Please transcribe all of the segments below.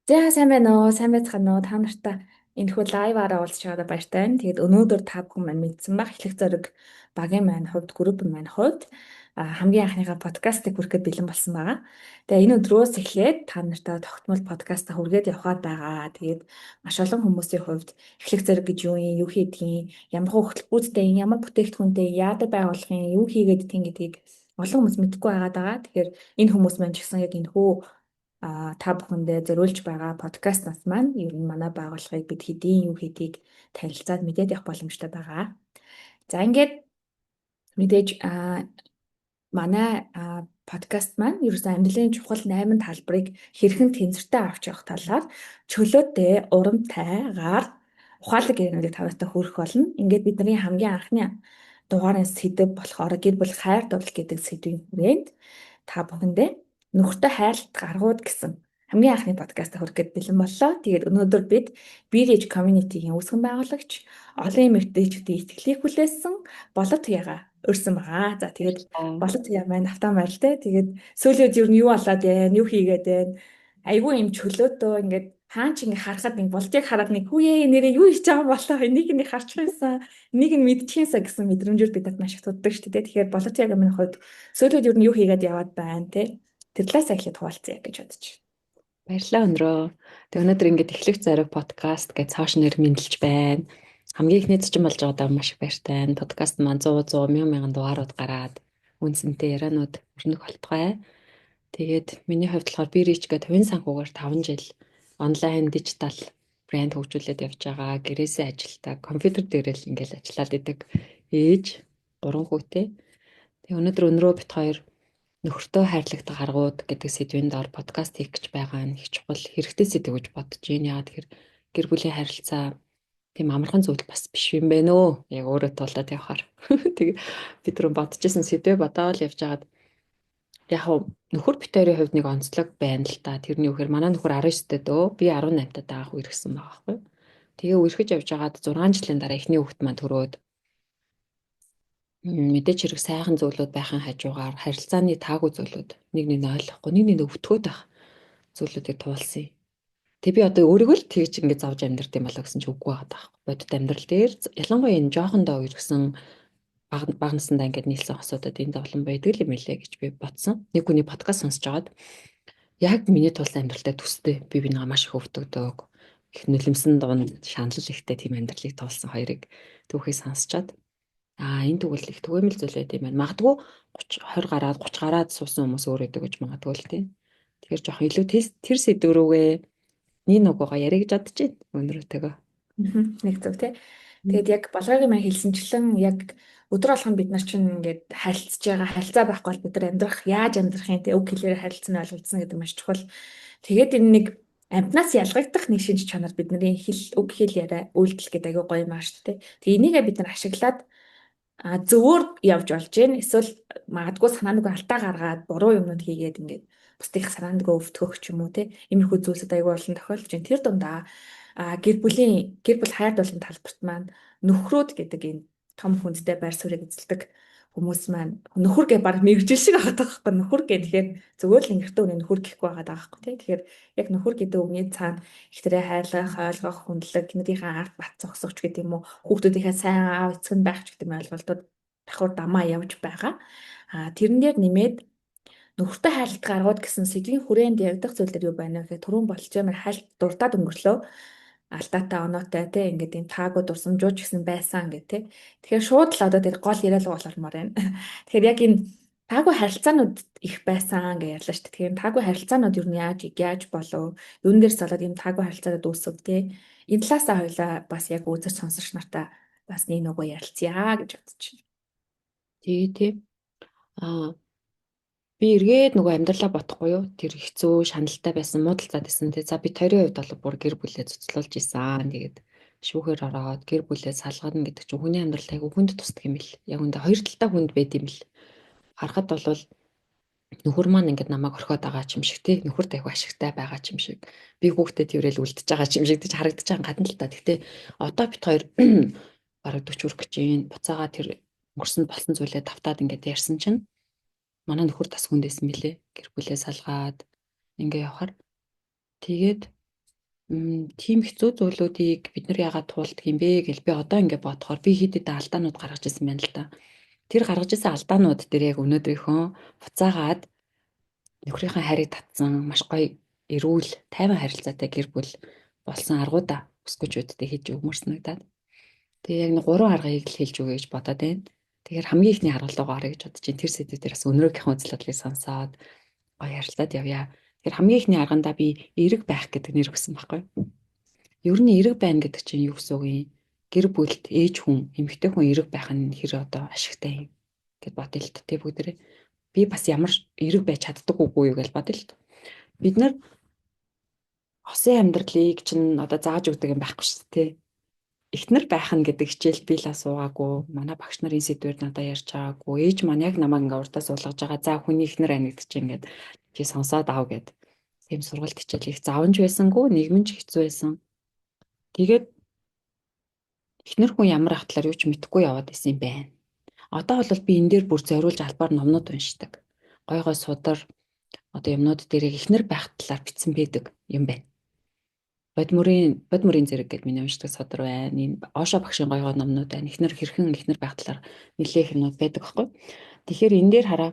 За сайн байна уу? Сайн байцгаана уу? Та нартай энэхүү лайваараа уулзч байгаадаа баяртай байна. Тэгээд өнөөдөр та бүхэн маань мэдсэн баг эхлэх зориг багийн маань хувьд, группын маань хувьд хамгийн анхныхаа подкастыг хүрэхэд бэлэн болсон байгаа. Тэгээ энэ өдрөөс эхлээд та нартай тогтмол подкаста хүргээд явхаад байгаа. Тэгээд маш олон хүмүүсийн хувьд эхлэх зориг гэж юу юм, юу хийдгийг, ямар хөтөлбөртэй, ямар бүтээгдэхүүнтэй, яадаг байгууллагын юу хийгээд идэх гэдгийг олон хүмүүс мэдэхгүй байгаа. Тэгэхээр энэ хүмүүс маань ч гэсэн яг энэхүү та бүхэндээ зориулж байгаа подкастнаас маань ер нь манай байгууллагыг бид хэдийн юу хийдийг танилцаад мэдээд явах боломжтой байгаа. За ингээд мэдээж манай подкаст маань ерөөсөн амьдралын чухал 8 талбарыг хэрхэн тэнцвэртэй авч явах талаар чөлөөтэй, урамтайгаар ухаалаг яригнуудыг тавьтай хүргэх болно. Ингээд бидний хамгийн анхны дугаарын сэдэв болохоор гэр бүл хайр дурлал гэдэг сэдвийн хүрээнд та бүхэндээ нөхөртэй хайрлалт гаргууд гэсэн хамгийн анхны подкаста хүргээд бэлэн боллоо. Тэгээд өнөөдөр бид Bridge Community-ийн үүсгэн байгуулагч олон эмэгтэйчүүдийн итгэлийг хүлээсэн болот яга өрсөн байгаа. За тэгээд болот яга маань автаа байл те. Тэгээд сүүлийн үед юу юу болоод байна? Юу хийгээд байна? Айгүй юм чөлөөтөө ингээд хаан ч ингээ харахад нэг болтыг хараад нэг хүүе нэрээ юу хийж байгаа болоо энийг нэг харчих юмсан энийг нь мэдчихюмсан гэсэн мэдрэмжүүд бидэд маш их туддаг шүү дээ. Тэгэхээр болот яг минь хувьд сүүлийн үед юу хийгээд яваад байна те. Тэр талаас эхлээд хуваалцъя гэж бодож байна. Баярлалаа өндрөө. Тэг өнөөдөр ингээд эхлэх зориг подкаст гэж цааш нэр мэдлж байна. Хамгийн ихний зочин болж байгаадаа маш их баяртай байна. Подкаст маань 100 мянган дугаарууд гараад үнсэнтэй ярианууд өрнөх болтугай. Тэгээд миний хувьд болохоор би Rich гэдэг хувийн санхүүгээр 5 жил онлайн дижитал брэнд хөгжүүлээд явж байгаа. Гэрээсээ ажилтаа, компьютер дээр л ингээд ажиллаад идэг ээж 3 хүүтэй. Тэг өнөөдөр өнрөө бит хоёр нөхөртөө хайрлагт гаргууд гэдэг сэдвийн доор подкаст хийх гэж байгаа нь их чухал хэрэгтэй сэдв гэж бодож байна. Яагаад тэгэхээр гэр бүлийн харилцаа тийм амархан зүйл бас биш юм байна өө. Яг өөрөө тулаад явахаар. Тэгээ бид түрүү бодчихсон сэдвээ бодоол явж байгаад яг нөхөр битэрийн хувьд нэг онцлог байна л та. Тэрний үхээр манай нөхөр 19-тэй дөө би 18-тад байгаа хүү ирсэн байгаа байхгүй. Тэгээ үерхэж явж байгаад 6 жилийн дараа эхний хүүхэд маань төрөөд мэдээч хэрэг сайхан зүйлүүд байхын хажуугаар харилцааны таагүй зүйлүүд нэг ойлгохгүй нэг өвтгөөд байх зүйлүүдийг туулсан юм. Тэг би одоо өөрийгөө л тэгж ингэж завж амьдрт юм болоо гэсэн чи үгүй байгаа байхгүй. Бодит амьдрал дээр ялангуяа энэ жоохондоо үерхсэн баг насандаа ингэж нийлсэн хосуудад энэ зовлон байдаг юм лээ гэж би бодсон. Нэг хүний подкаст сонсож байгаад яг миний тулсан амьдралтай төстэй би бинийгаа маш их өвтгдөг. Их нулимсэн дунд шаналл ихтэй тийм амьдралыг туулсан хоёрыг түүхийг сонсчоод энэ тэгвэл их түгээмэл зүйл байт юм байна. Магадгүй 30 20 гараад 30 гараад суусан хүмүүс өөр өдөг гэж магадгүй л тийм. Тэгэхээр жоох илүү тэр сэдв рүүгээ нэг нугуугаа ярих гэж бодож байна өнөөдрөө. Нэг зөв тий. Тэгээд яг болгогийн маань хэлсэнчлэн яг өдөр болгон бид нар чинь ингээд харилцаж байгаа харилцаа байхгүй бол бид нар амьдрах яаж амьдрах юм те үг хэлээр харилцсан ойлголцсон гэдэг маш чухал. Тэгээд энэ нэг амтнаас ялгагдах нэг шинж чанар бидний хэл үг хэл яриа үйлдэл гэдэг аягүй гоё юм аа шүү дээ. Тэгээ энийгээ бид нар ашиглаад зөвөр явж болж гин эсвэл магадгүй санааныг алдаа гаргаад буруу юмнууд хийгээд ингээд бусдыг санааныг өвтгөх ч юм уу те иймэрхүү зүйлсүүд аягүй олон тохиолдож байна. Тэр дундаа гэр бүл хайр дурлалын талбарт маань нөхрөөд гэдэг энэ том хүндтэй байр суурийг эзэлдэг хүмүүс маань нөхөр гэж баг мэрэгжил шиг агаад байгаа байхгүй нөхөр гэхээр зөвөө л ингэртөө үнэ нөхөр гэхгүй байгаа байхгүй тий. Тэгэхээр яг нөхөр гэдэг үгний цаана ихтрээ хайрлах, ойлгох, хүндлэг, гинэрийнхээ ард бат зогсогч гэдэг юм уу хүүхдүүдийнхээ сайн аав эцэг нь байх ч гэдэг юм ойлголтууд давхар дамаа явж байгаа. Тэрэн дээр нэмээд нөхөртэй хайлт гаргууд гэсэн сэдвийн хүрээнд яригдах зүйлэр юу байна вэ гэхээр түрүүн болж ямар хайлт дуртад өнгөрлөө алдаатай оноотой те ингээд юм таагүй дурсамжууч гэсэн байсан гэх те. Тэгэхээр шууд л одоо тэр гол яриа руу болмоор байна. Тэгэхээр яг энэ таагүй харилцаанууд их байсан гэж ярьлаа шүү дээ. Тэгэхээр таагүй харилцаанууд юу нь яаж болов? Юун дээрс болоод энэ таагүй харилцаанууд үүсв те. Энэ талаасаа хоёлаа бас яг үзэж сонсогч нартай бас нэг нөгөө ярилцъя гэж бодож байна. тий. Би эргээд нөгөө амьдралаа бодохгүй юу? Тэр хэцүү шаналтай байсан, муудалцаад байсан тий. За би тойрны хувьд бол бүр гэр бүлээ цуцлуулж исэн. Тэгээд шүүхээр ороод гэр бүлээ салгана гэдэг чинь хүний амьдрал айгүй хүнд тусдаг юм бэл. Яг үндэ хоёр талтай хүнд байд юм бэл. Харахад бол нөхөр маань ингээд намайг орхиод байгаа ч юм шиг тий. Нөхөрт айгүй ашигтай байгаа ч юм шиг. Би хүүхдэд тэрэл үлдчихэж байгаа ч юм шиг гэж харагдаж байгаа гадна л та. Гэхдээ одоо бит хоёр бараг 40 хүрэх гэж юм. Буцаага тэр өнгөрсөнд болсон зүйлээ давтаад ингээд ярьсан чинь манай нөхөр тас хүндээсэн мөлий. Гэр бүлээ салгаад ингээ явахаар тэгээд Тийм хэцүү зүйлүүдийг бид нар яагаад туулдаг юм бэ гэж би одоо ингэ бодохоор би хэд хэдэн алдаанууд гаргаж ирсэн байна л да. Тэр гаргаж ирсэн алдаанууд дээр яг өнөөдрийнхөө буцаагаад нөхрийнхөө хайрыг татсан маш гоё эрүүл тайван харилцаатай гэр бүл болсон аргуудаа өсгөжүүдтэй хийж өгмөрснөгдаад. Тэгээ яг нэг гурван аргыг л хэлж өгье гэж бодоод байна. Тэгэхээр хамгийн ихний харгалзаагаа харъя гэж бодож чинь тэр сэдвээр бас өнөөгийнхөө үзэл бодлыг сонсоод гоё ярилцаад явъя. Тэгэхээр хамгийн ихний аргандаа би эерэг байх гэдэг нэр өгсөн байхгүй. Ер нь эерэг байна гэдэг чинь юу гэсэн үг юм? Гэр бүлд ээж хүн, эмэгтэй хүн эерэг байх нь хэр одоо ашигтай юм гэд бодъё л тэ бүгдээрээ. Би бас ямар эерэг байж чаддаг үгүй юу гэж бодъё л. Бид нар хосын амьдралыг чинь одоо зааж өгдөг юм байхгүй шүү дээ. Эхнэр байх нь гэдэг хичээл би л асуугаагүй. Манай багш нарын сэдвээр надад ярьж байгаагүй. Ээж маань яг намайг ингээ урдаа суулгаж байгаа. За хүний эхнэр байна гэдэг чинь ингээд чи сонсоод ав гэд. Тийм сургалт хичээл их завж байсангүй, нийгэм ч хэцүү байсан. Тэгээд эхнэр хүн ямар ах талаар юу ч мэдэхгүй яваад исэн юм байна. Одоо бол би энэ дээр бүр зориулж албаар номнууд уншдаг. Гой гой судар одоо юмнууд дээрээ эхнэр байх талаар бичсэн байдаг юм байна. Бодмөрийн зэрэг гэдээ миний уншдаг судар байна. Энэ Ошо багшийн гой гой номнууд байна. Эхнэр хэрхэн эхнэр байх талаар нэлээх юмнууд байдаг байхгүй. Тэгэхээр энэ дээр хараа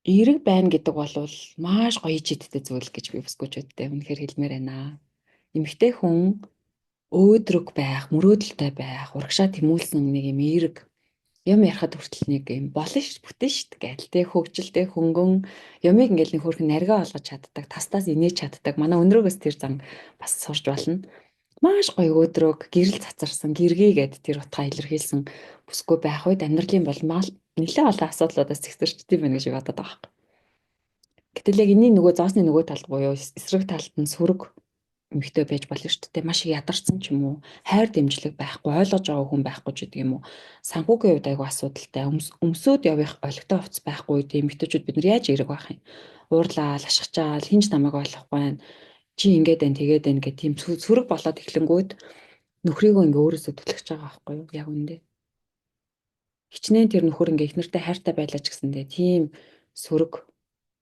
эерэг байна гэдэг бол маш гоё ижидтэй зүйл гэж би бүсгүүчүүдтэй үнэхээр хэлмээр байна. Эмэгтэй хүн өөдрөг байх, мөрөөдөлтэй байх, урагшаа тэмүүлсэн нэг юм эерэг юм ярахад хүртэл нэг юм болно ш бүтэн штт гэл тэ хөгжилтэй хөнгөн ямиг ингээл нэг хөрхэн наргаа олгож чаддаг, тастаас инээж чаддаг. Манай өнрөөгөөс тэр зан бас сурж болно. Маш гоё өөдрөг, гэрэл цацарсан, гэргий гэд тэр утгаа илэрхийлсэн бүсгүй байх үед амьдралын болмал нэлээд олон асуудлуудаас зэгсэрчдэм байх гэж бодод байгаа. Гэтэл яг энэний нөгөө зоосны нөгөө талд буюу эсрэг талд нь сөрөг эмэгтэй байж болно шүү дээ. Маш их ядарсан ч юм уу, хайр дэмжлэг байхгүй, ойлгож байгаа хүн байхгүй ч гэдэг юм уу. Санхүүгийн хувьд айгүй асуудалтай. Өмсөд явах олигтой хувцс байхгүй үед эмэгтэйчүүд бид нар яаж эерэг байх юм? Уурлаал, ашигчаал, хинж намайг ойлгохгүй байна. Чи ингээд байна, тэгээд байна гэх тийм сөрөг болоод эхлэнгүүд нөхрийгөө ингээ өөрөөсөө түлхэж байгаа байхгүй юу? Яг үндэ. Хичнээн тэр нөхөр ингээ их нартай хайртай байлаа ч гэсэндээ тийм сөрөг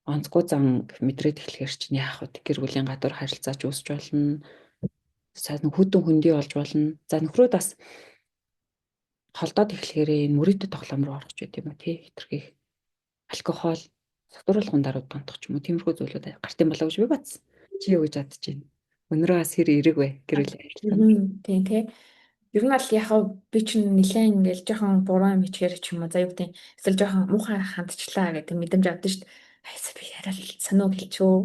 онцгой зан мэдрээд эхлэхэр чинь яах вэ? Гэр бүлийн гадуур харилцаач үүсч болно. Сайн хөдөн хөндөй болж болно. За нөхрөөд бас холдоод эхлэхээр энэ мөрөөдөд тоглоом руу орох ч гэдэм үү тий хэтэрхийх алкогол сатуруулгын даруйд гонтох ч юм уу тиймэрхүү зүйлүүд гарт юм болоо гэж би батсан. Чи юу гэж бодож байна? Өнөрөө бас хэр эерэг вэ? Гэр бүлийн харилцаанд. Тийм тий. Ер нь бол яг би чинь нэлээд ингээл жоохон буруу юм ичгээр ч юм уу. За юу гэдэг эсвэл жоохон муухай хандчлаа гэдэг мэдрэмж авдаг шүү дээ. Айсаа би яриа л сонио хэлчихөө.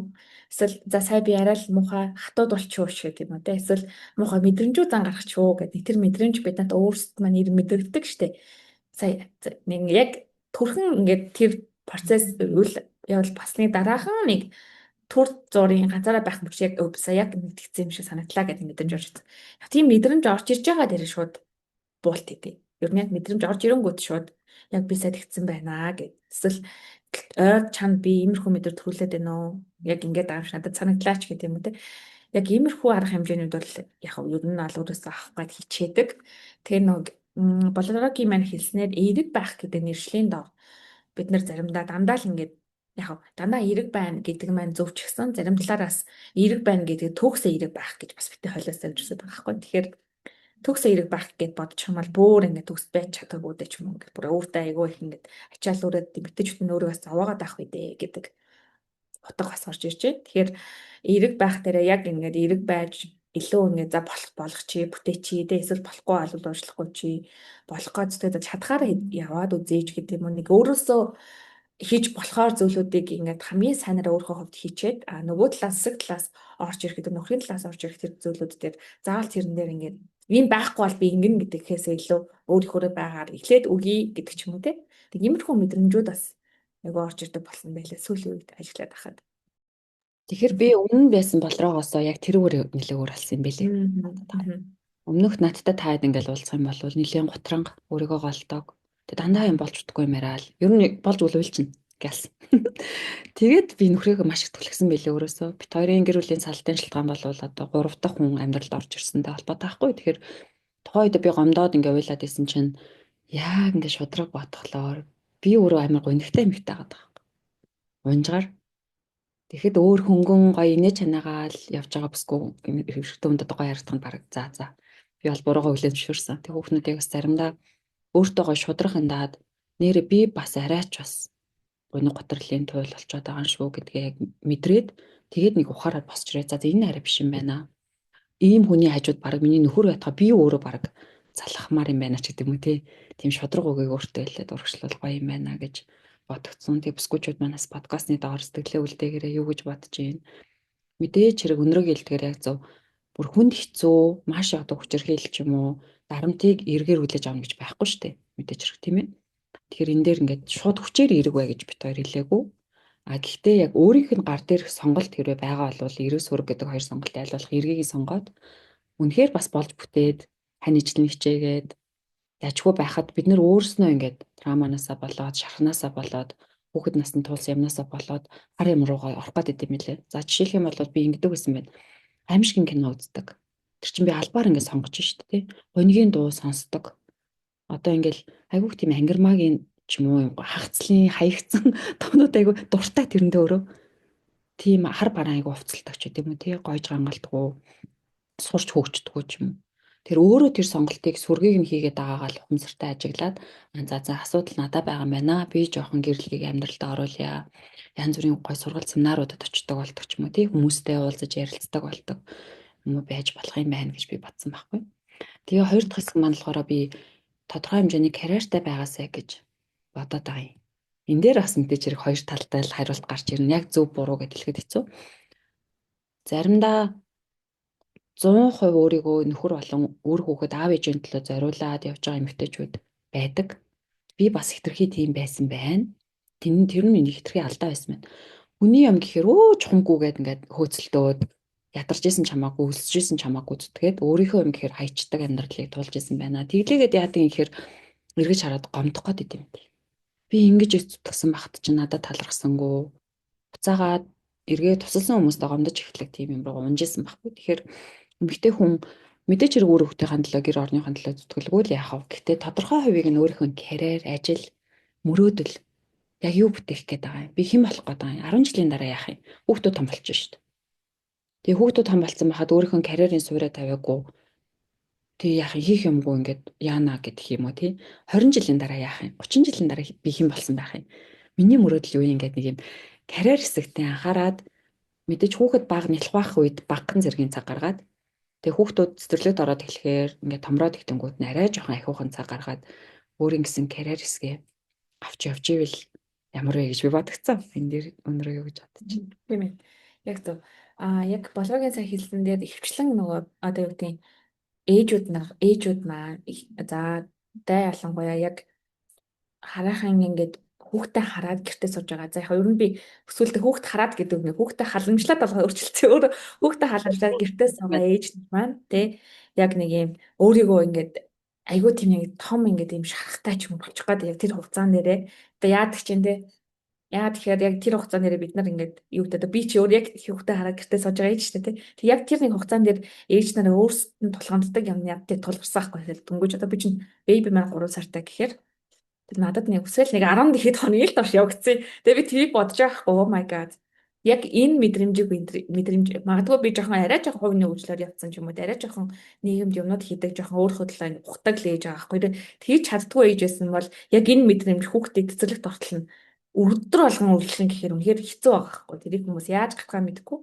Эсвэл за сая би яриа л муухай хатууд болчихоо ч гэдэг юм уу те. Эсвэл муухай мэдрэмжүүд зан гаргачихөө гэдэг. Тэр мэдрэмж биднад өөрсдөд маань мэдрэгддэг шүү дээ. Сая нэг яг төрхөн ингээд тэр процесс үйл явдал басны дараахан нэг түр зургийн ганцаараа байх мөч яг сая яг нэгтгэсэн юм шиг санагдлаа гэдэг мэдрэмж орж ирсэн. Яг тийм мэдрэмж орж ирж байгаа дээр шууд буулт идэв. Ер нь яг мэдрэмж орж ирэнгүүт шууд яг би сая тэгсэн байна гэд. Эсвэл ойр чанд би иймэрхүү мэдрэмж төрүүлээд байна уу? Яг ингээд аимш надад санагдлаач гэдэг юм уу те. Яг иймэрхүү арга хэмжээнүүд бол яг ер нь ол өөрөөсөө авах гээд хичээдэг. Тэр нэг Болорогийн маань хэлснээр эерэг байх гэдэг нэршлийн дор бид нар заримдаа дандаа л ингээд яг дандаа эерэг байна гэдэг маань зөв ч гэсэн зарим талаараас эерэг байна гэдэг төгсө эерэг байх гэж бас битээ хойлоос авчирсад байгаа байхгүй. Тэгэхээр төгсө эерэг байх гэд бодчих юм бол бүр ингээд төгс байж чадаагүй дээ ч юм уу. Ингээд бүр өөртөө айгүй их ингээд ачаал өрөөд битээчүүд нь өөрөөс зовоогоод авах үедээ гэдэг утга бас орж ирж байна. Тэгэхээр эерэг байх дээрээ яг ингээд эерэг байж илүү ингээд за болох чи бүтээчи дээ эсвэл болохгүй албал уучлахгүй чи болох гэж зүтгэж чадхаараа яваад үзээж гэдэг юм уу нэг өөрөөсөө хийж болохоор зүйлүүдийг ингээд хамгийн сайнараа өөрийнхөө хувьд хийчээд нөгөө талаас хэсэг талаас орж ирэхэд нөхрийн талаас орж ирэх тэр зүйлүүд дээр заавал тэрэн дээр ингээд ийм байхгүй бол би ингэн гэдэгхээс илүү өөрийнхөө байгаар эхлээд үгүй гэдэг ч юм уу те. Тэг иймэрхүү мэдрэмжүүд бас айгу орж ирдэг болсон байлаа сүүлийн үед ажиллаад байхад. Тэгэхээр би өмнө нь байсан болроогоосоо яг тэрүүгээр нэлээд өөр болсон юм бэлээ. Өмнөх надтай таад ингээл уулзах юм бол нэлийн гутранг өөрийгөө голдог. Тэг дандаа юм болж утгагүй юм яриа л. Ер нь болж үлвэлчин гэлсэн. Тэгээд би нөхрийгөө маш их түлхсэн байлээ өөрөөсөө. Бит хоёрын гэр бүлийн салтын шалтгаан бол одоо 3 дахь хүн амьдралд орж ирсэнтэй холбоотой байхгүй. Тэгэхээр тухайн үед би гомдоод ингээ уйлаад исэн чинь яг ингээ шудраг бодглоор би өөрөө амар гонигтай эмэгтэй байгаа даа. Унжгаар. Тэгэхэд өөр хөнгөн гоё инээ чанаагаал явж байгаа бүсгүй хэрэгтэй хүндэд гоё харагдах нь бараг за. Би бол буруугаа хүлээн зөвшөөрсөн. Тэг хүүхнүүдийг бас заримдаа өөртөө гоё шудрах хандаад нэрээ би бас арайч бас гуниг готрлын туйл болчиход байгаа шүү гэдгээ яг мэдрээд тэгээд нэг ухаараад босч ирээ. За энэ арай биш юм байна. Ийм хүний хажууд бараг миний нөхөр байтгаа би өөрөө бараг залхамаар юм байна ч гэдэг юм уу тийм шудраг үгийг өөртөө хэлээд урагшлал гоё юм байна гэж бодогдсон. Тэгээ бүсгүүчүүд манаас подкастны доор сэтгэлээ үлдээгээрээ юу гэж бодож байна. Мэдээж хэрэг өнрөг хэлдгээр яг зөв бүр хүнд хэцүү маш одоо хүчирхийлэл ч юм уу дарамтыг эргээр хүлээж авна гэж байхгүй шүү дээ. Мэдээж хэрэг тийм ээ. Тэгэхээр энэ дээр ингээд шууд хүчээр эрэг бай гэж бит хоёр хэлээгүй. А гэхдээ яг өөрийнх нь гар дээрх сонголт хэрвээ байгаа бол эрэг сүрэг гэдэг хоёр сонголтыг аль болох эргийг сонгоод үнэхээр бас болж бүтээд хань ижлэн хичээгээд дажгүй байхад бид нөр өөрснөө ингээд травманаасаа болоод шархнаасаа болоод хүүхэд насны тулсан юмнасаа болоод хар юм руугаа орох гэдэг юм лээ. За жишээлх юм бол би ингэдэг байсан байна. Аимшигын кино үздэг. Тэр чинь би албаар ингээд сонгож штэ тий. Гонигийн дуу сонсдог. Одоо ингээл айгүйх тийм ангирмаагийн ч юм уу хагцлын хаягдсан тоонууд айгүй дуртай тэрэндээ өөрөө тийм хар бараан айгүй уцалдаг ч гэдэм үү тий гойж гангалтгүй сурч хөгждөггүй ч юм уу. Тэр өөрөө тэр сонголтыг сүргийг нь хийгээд байгаагаа л ухамсартай ажиглаад за асуудал надад байгаа юм байна. Би жоохон гэрлэгийг амьдралдаа оруулъя. Янз бүрийн гой сургалт семинаруудад очдог болдог ч юм уу тий хүмүүстэй уулзаж ярилцдаг болдог юм уу байж болох юм байна гэж би бодсон байхгүй. Тэгээ хоёр дахь хэсэг маань болохоор би тодорхой хэмжээний карьертай байгаасай гэж бодоод байгаа юм. Энд дээр бас мэдээж хэрэг хоёр талтай л хариулт гарч ирнэ. Яг зөв буруу гэж хэлэхэд хэцүү. Заримдаа 100% өөрийгөө нөхөр болон үр хүүхэд аав ээжийн төлөө зориулаад явж байгаа эмэгтэйчүүд байдаг. Би бас хитрхи тийм байсан байна. Тэр нь миний хитрхи алдаа байсан байна. Хүний юм гэхээр чухамгүйгээд ингээд хөөцөлдөөд ядарч исэн чамаагүй өлсөж исэн чамаагүй зүтгээд өөрийнхөө юм гэхээр хайчдаг амьдралыг туулж исэн байна. Тэглээгээд яадаг юм гэхээр эргэж хараад гомдох гээд идэм бэ. Би ингэж зүтгэсэн багт ч надад талархсангүй. Буцаагаад эргээ тусалсан хүмүүстэй гомдож эхлэх тийм юм руу унжсэн баггүй. Тэгэхээр эмэгтэй хүн мэдээч хэрэг өөр хүүхдийн төлөө гэр орныхон төлөө зүтгэлгүй л яах вэ? Гэхдээ тодорхой хувийг нь өөрийнхөө карьер, ажил, мөрөөдөл яг юу бүтээх гээд байгаа юм? Би хэн болох гээд байгаа юм? 10 жилийн дараа яах юм? Хүүхдүүд том болчихно шүү дээ. Тэгээ хүүхдүүд том болсон байхад өөрийнхөө карьерийн суурь тавиагүй. Тэгээ яах юм хийх юмгүй ингээд яана гэдэг юм уу тий? 20 жилийн дараа яах юм? 30 жилийн дараа би хэн болсон байх юм? Миний мөрөөдөл юу юм ингээд нэг юм карьер хэсэгтээ анхаарад мэдээж хүүхэд баг нялхах үед багхан зэргийн цаг гаргаад тэгээ хүүхдүүд цэцэрлэгт ороод эхлэхээр ингээд томроод ихтэнгүүд нь арай жоохон ахиухан цаг гаргаад өөрийн гэсэн карьер хэсгээ авч явж ивэл ямар вэ гэж би бодгцсан. Энэ дээр өнөрөө юу гэж бодож байна. Тийм ээ. Яг зөв. Яг болгогийн сайн хэлсэн дээр ихвчлэн нөгөө одоо юу гэдэг ээжүүд маань за дай ялангуяа яг хараахан ингээд хүүхдээ хараад гэртээ сууж байгаа. За яг ер нь би өсвөлдө хүүхд хараад гэдэг нь хүүхдээ халамжлаад болгоо өөрчлөлтөө өөр хүүхдээ халамжлаад гэртээ суугаа ээж маань тий яг нэг юм өөрийгөө ингээд айгүй тийм яг том ингээд юм шарахтай ч юм болчих гээд яг тэр хугацаан дээрээ одоо яадаг чинь тий яа тэгэхээр яг тэр хугацаан дээр бид нар ингээд юу гэдэг би чи өөр яг хүүхдээ хараад гэртээ сууж байгаа ээж шүү дээ тий. Тэг яг тэр нэг хугацаан дээр ээж нараа өөрсдөд нь тулгамддаг юм яддаг тулгарсан байхгүй тэгэл дөнгөж одоо би чинь бэби маань 3 сартай гэхээр надад нэг өсвөл нэг 10 дэхэд хоногийн л доош явагдсан. Тэгээ би тийг бодож байхгүй oh my god. Яг энэ мэдрэмж магадгүй би жоохон арай жоохон хувийн хөгжлөөр явцсан ч юм уу арай жоохон нийгэмд юмнууд хийдэг жоохон өөрийнхөө төлөө ухдаг л ээж байгаа байхгүй. Тэгж чаддгүй ээж байсан бол яг энэ мэдрэмж хүүхдэд цэцэрлэгт ортол нь өдөр болгон үргэлжлэн гэхээр үнэхээр хэцүү байгаа байхгүй. Тэрийг хүмүүс яаж гарахаа мэдэхгүй.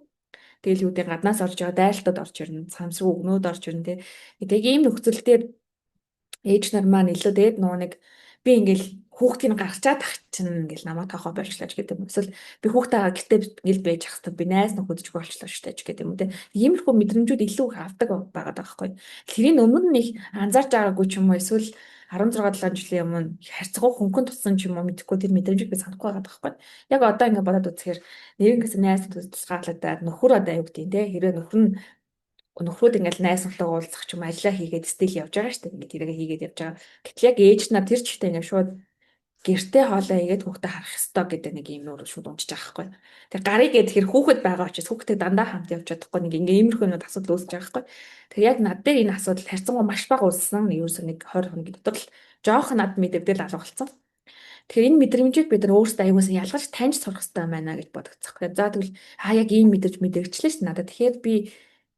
Тэгэл юу гэдэг гаднаас орж байгаа дайлтад орж ирнэ, самсруу өгнөд орж ирнэ тий. Тэгээ ийм нөхцөл дээр ээж нар маань илүү дээд нөгөө нэг би ингээл хүүхдийг гаргачаад тах чинь ингээл намайг тохоо болчлаач гэдэг юм. Эсвэл би хүүхдээ гэртээ ингээл байж ах хэвээр би найз нөхөдөж болчлоо штэ ч гэдэг юм те. Иймэрхүү мэдрэмжүүд илүү их авдаг байгаад байгаа байхгүй. Тэрийн өмнө нь их анзаарч байгаагүй ч юм уу эсвэл 16 7 жилийн өмнө харьцангуй хөнгөн туссан ч юм уу мэдхгүй тэр мэдрэмжийг би санахгүй байгаа байхгүй. Яг одоо ингээд бодоод үзэхээр нэгээс найз тусгаарлагдаад нөхөр одоо юу гэдэг те. Хэрэг нөхрүүд ингээл найзлалтаа уулзах ч юм ажиллаа хийгээд стил явж байгаа шүү дээ. Ингээд тэргээ хийгээд явж байгаа. Гэтэл яг ээж нар тэр чигтээ ингээд шууд гэртээ хоолоо игээд хүүхдэд харах ёстой гэдэг нэг юм нөр шууд унчиж байгаа байхгүй. Тэгээ гарыг гээд тэр хүүхэд байгаа учраас хүүхдээ дандаа хамт явж чадахгүй нэг ингээ иймэрхүү нэг асуудал үүсэж байгаа байхгүй. Тэгээ яг над дээр энэ асуудал харьцангуй маш бага үүссэн. Ерөөсөө нэг 20 хоногийн дотор л жоох над мэдэгдэл алга болсон. Тэгэхээр энэ мэдрэмжийг бид нар өөрсдөө аягуусаа ялгаж таньж сурах хэрэгтэй байна гэж бодогцох. За тэгвэл яг ийм мэдэрчлээ шүү дээ надад. Тэгэхээр би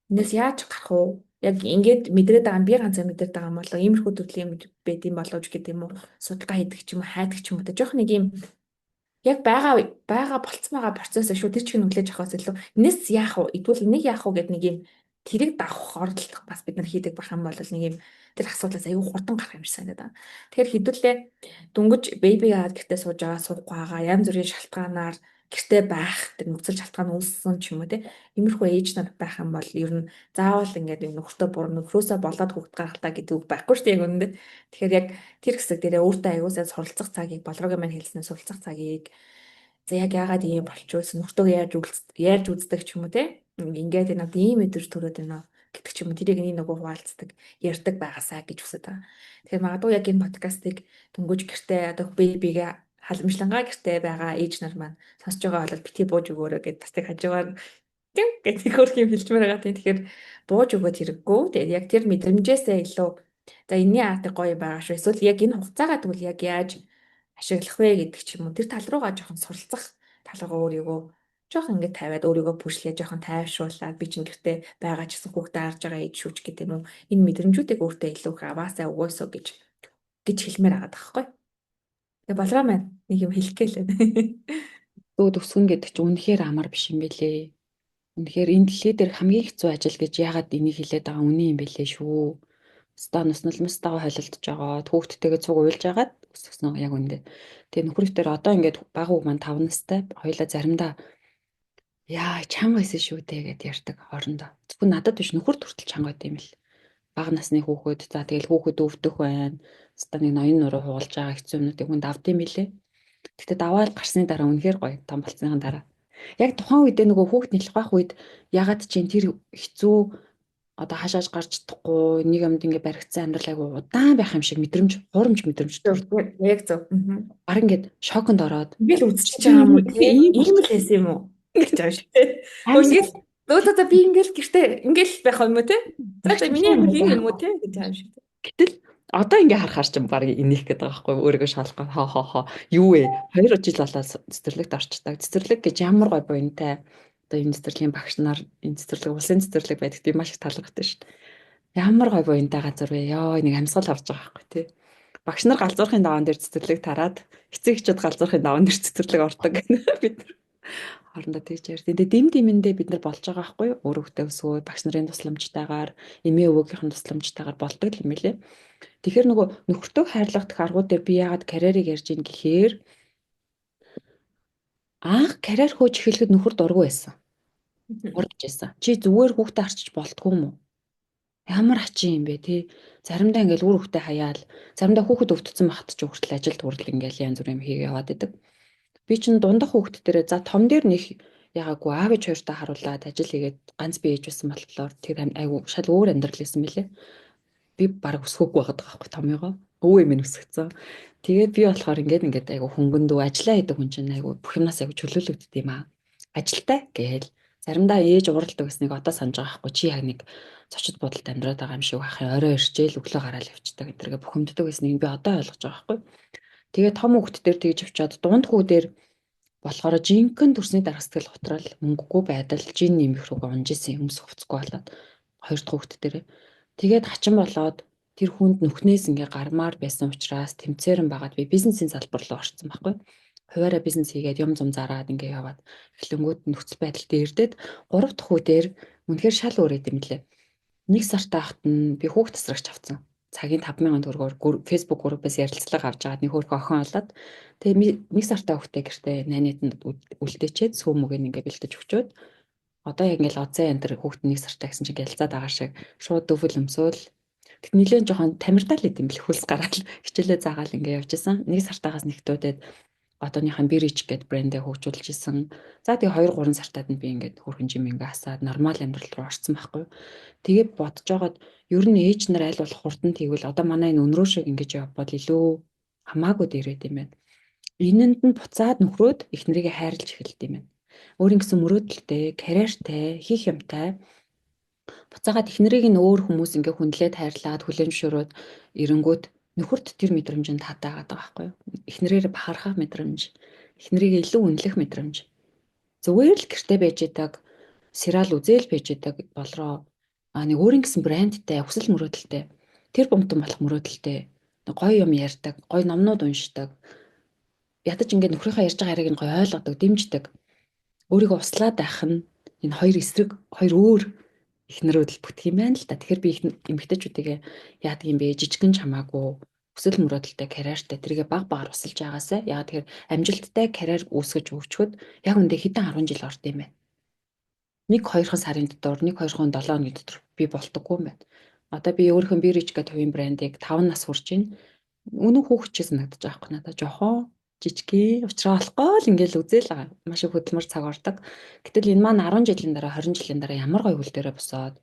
энэс яаж гарах уу? Яг ингээд мэдрээд байгаа би ганцаа мэдрээд байгаа юм болоо иймэрхүү төрлийн юм байд юм болооч гэдэг юм уу? Судалгаа хийдэг ч юм уу, хайдаг ч юм уу. Жоох нэг юм яг байгаа болцсон байгаа процессыг шүү тэр чинь хүлээж авахаас илүү энэс яах вэ? Идвэл энийг яах вэ гэдэг нэг юм тэрийг давах оролдлого бас бид нар хийдэг байх юм бол нэг юм тэр асуудлаас аюу хурдан гарах юм шиг санагдаа. Тэгэхээр хэдүүлээ дөнгөж бэби аваад гэртээ сууж байгаа суухгүй байгаа янз бүрийн шалтгаанаар гэртээ байх тэр нөхцөл шалтгаан үүссэн ч юм уу те. Иймэрхүү ээж нар байх юм бол ер нь заавал ингээд юм нөхөртөө бүр нөхрөөсөө болоод хүүхд гаргалтаа гэдэг үг байхгүй шүү дээ яг үнэндээ. Тэгэхээр яг тэр хэсэг дээрээ өөртөө аюусаа суралцах цагийг болроогийн маань хэлснээр суралцах цагийг за яг яагаад ийм болчихвол нөхртөө яаж үздэг ч юм уу те ингээд энэ ийм өдөр төрөөд байна гэдэг ч юм уу тэрийг нэг нөгөө хуваалцдаг ярьдаг байгаасаа гэж хүсэж байгаа. Тэгэхээр магадгүй яг энэ подкастыг дөнгөж гэртээ одоо бэбигээ халамжлангаа гэртээ байгаа ээж нар маань сонсож байгаа бол бити бууж өгөөрэй гэд бас тэг хажуугаар тийм гэдэг хөрх юм хэлчмээр байгаа тийм. Тэгэхээр бууж өгөөд хэрэггүй. Тэгээд яг тэр мэдрэмжээсээ илүү за энэний аатыг гоё байгаа шүү. Эсвэл яг энэ хугацаагаа тэгвэл яг яаж ашиглах вэ гэдэг ч юм уу. Тэр тал руугаа жоохон суралцах тал руугаа өөрийгөө жоохон ингэ тавиад өөрийгөө пүшлээ жоохон тайвшруулад би чинь гэртээ байгаа ч гэсэн хүүхдээ харж байгаа ээж шүүч гэдэг юм уу. Энэ мэдрэмжүүдийг өөртөө илүү их аваасаа өгөөсөө гэж хэлмээр байгаа байхгүй. Тэгээ болгоо маань нэг юм хэлэх гэлээ. Өөд өсгөн гэдэг чинь үнэхээр амар биш юм бэлээ. Үнэхээр энэ дэлхий дээр хамгийн хэцүү ажил гэж яагаад энийг хэлээд байгаа үнэн юм бэлээ шүү. Ста нусналмастайгаа холилдож байгаа. Хүүхдтэйгээ цуг уйлж агаад өсгсөн яг үндэ. Тэгээ нөхрөөр одоо ингээд бага үг маань 5 настай. Хоёлаа заримдаа яа чанга байсан шүү дээ гэд ярьдаг хоорондоо. Зөвхөн надад биш нөхөр хүртэл чанга байт юм л. Бага насны хүүхэд за тэгэл хүүхэд өвдөх байна. Ста нэг ноён нуруу хуулж байгаа хэцүү юмнуудыг хүнд авдсан мэлээ. Гэтэ даваад гарсны дараа үнэхээр гоё том болсныхан дараа. Яг тухайн үедээ нөгөө хүүхд нэлэх байх үед ягаад чинь тэр хэцүү одоо хашааж гарч чадахгүй нэг юмд ингээ баригдсан амьдрал айгу удаан байх юм шиг мэдрэмж, хурамч мэдрэмж төрж. Яг зөв. Баг ингээд шоконд ороод Ингээл үзчихэж байгаа юм уу те? Ийм л байсан юм уу? Гэж байгаа шүү дээ. Ингээл дөөдөө би ингээл гэртээ ингээл байх юм уу те? За миний амьдрал ийм юм уу те? Гэж байгаа юм шиг. Гэтэл одоо ингээ харахаар ч баг энийх гэдэг байгаа байхгүй өөрийгөө шалгах хоо юу вэ 2 жил болоод цэцэрлэгт орчдаг цэцэрлэг гэж ямар гой буянтай одоо энэ цэцэрлэгийн багш нар энэ цэцэрлэг улсын цэцэрлэг байдаг тийм маш их таалагддаг шүү дээ ямар гой буянтай газар вэ ёо нэг амьсгал авч байгаа байхгүй тий багш нар галзуурхын даваан дээр цэцэрлэг тараад эцэг эхчүүд галзуурхын даваан дээр цэцэрлэг ордог бид нар хоорондоо тэгж ярьд. Тэгээ дэм дэмэндээ бид нар болж байгаа байхгүй юу? Өөр хөвгтөө өсгөө багш нарын тусламжтайгаар, эмээ өвөөгийнхэн тусламжтайгаар болдог юм лээ. Тэгэхээр нөгөө нөхөртөө хайрлах аргууд дээр би яагаад карьерийг ярьж ийн гэхээр анх карьер хөөж эхлэхэд нөхөр дургүй байсан. Урдж байсан. Чи зүгээр хүүхдээ арчиж болтгүй юм уу? Ямар ачийн юм бэ тий? Заримдаа ингээл үр хүүхдээ хаяал, заримдаа хүүхэд өвдсөн багт ч хүртэл ажилд хүрэл ингээл янз бүрийн юм хийгээ яваад идэг. Би чинь дундах хүүхэд дээрээ за том дээр нэг ягаагүй аав ээж хоёртаа харуулад ажил хийгээд ганц би ээж байсан болохоор тэр айгу шал өөр амьдрал байсан мөлий. Би баг өсгөөгүй байгаа байхгүй томьёогоо. Өвөө минь өсгцэн. Тэгээд би болохоор ингээд айгу хөнгөндөө ажиллаа хийдэг хүн чинь айгу бүх юмнаас айгу чөлөөлөгддөг юм аа. Ажилтай гээл заримдаа ээж уралдаг гэснийг одоо санаж байгаа байхгүй чи яг нэг зочид бодолд амьдраад байгаа юм шиг байх юм. Орой ирчээл өглөө гараал явчихдаг энэ төр бухимддаг гэснийг би одоо ойлгож байгаа байхгүй. Тэгээ том хүүхэд дээр тэгж авчаад дунд хүү дээр болохоор жинхэнэ төрсний дарга сэтгэл готрал мөнгөгүй байдал жин нэмэх рүү унж исэн юмс хувцгүй болоод хоёр дахь хүүхэд дээр тэгээд хачин болоод тэр хүнд нүхнээс ингээ гармаар байсан учраас тэмцээрэн байгаад би бизнесийн салбар руу орсон байхгүй. Хуваараа бизнес хийгээд юм зам зараад ингээ яваад эхлэнгүүд нөхцөл байдал дээрдэд гурав дахь хүү дээр үнэхээр шал өөрөөд юм лээ. Нэг сартай хахад нь би хүүхд тасрагч авсан. Цагийн 5,000 төгрөгөөр Facebook группээс ярилцлага авч жагаад нэг хөөрхөн охин олоод тэгээ нэг сартай хүүхдээ гэртээ найнаад үлдээчээд сүүмөг ингээ бэлдэж өгчөөд одоо яг ингээл оцсон энэ төр хүүхд нэг сартай гэсэн чинь гялцаад байгаа шиг шууд дөвөл өмсөөл тэг нилээн жоохон тамиртаал идэм бэл хөлс гараад хичээлээ заагаал ингээ явж исэн. Нэг сартаагаас нэгтүүдэд одооныхан Birich гэдэг брэндээ хөгжүүлж исэн. За тэгээ 2 3 сартаад нь би ингээд хөрхөн жим ингээ хасаад нормал амьдрал руу орсон байхгүй. Тэгээ бодож байгаад ер нь ээж нар аль болох хурдан тэгвэл одоо манай энэ өнрөө шиг ингэж явбал илүү хамаагүй дээрэд юм байна. Энэнд нь буцаад нөхрөөд эхнэрийгээ хайрлж эхэлдэг юм байна. Өөрийн гэсэн мөрөөдөлтэй, карьертэй, хийх юмтай буцаагаад эхнэрийг нь өөр хүмүүс ингээ хүндлээд хайрлаад хүлэмжшөөрөөд эренгүүд Нөхөрт тэр мэдрэмжинд хатаагаад байгаа байхгүй юу? Эхнэрээр бахархах мэдрэмж, эхнэрийг илүү үнэлэх мэдрэмж. Зүгээр л гэртээ байж идэг, сериал үзэл байж идэг болроо нэг өөрийн гэсэн брэндтэй, хүсэл мөрөөдөлтэй, тэр бомтон болох мөрөөдөлтэй, гоё юм ярьдаг, гоё номнууд уншдаг. Ядаж ингээд нөхрийнхөө ярьж байгаа яриг нь гоё ойлгодог, дэмждэг. Өөрийгөө услаад байх нь энэ хоёр эсрэг, хоёр өөр их нөрөөдөл бүтэх юм байна л та. Тэгэхээр би их эмгтээчүүдийг яадаг юм бэ? Жижигэн ч хамаагүй хүсэл мөрөөдөлтэй карьертай тэргээ баг багаар усалж байгаасаа. Яагаад тэгэхээр амжилттай карьер үүсгэж өгчхөд яг үндэ хэдэн 10 жил орд юм байна. Нэг хоёрхан сарын дотор, нэг хоёрхан 7 өдрийн дотор би болтоггүй юм байна. Одоо би өөрийнхөө Birich гэдэг хувийн брендийг 5 нас хүрч байна. Үнэн хүүхэд санагдаж байгаа юм надад жоохон жижигхэн уучраа болохгүй л ингээл үзэл байгаа. Маш их хөдөлмөр цаг ордог. Гэтэл энэ маань 10 жилийн дараа 20 жилийн дараа ямар гоё хөл дээрээ босоод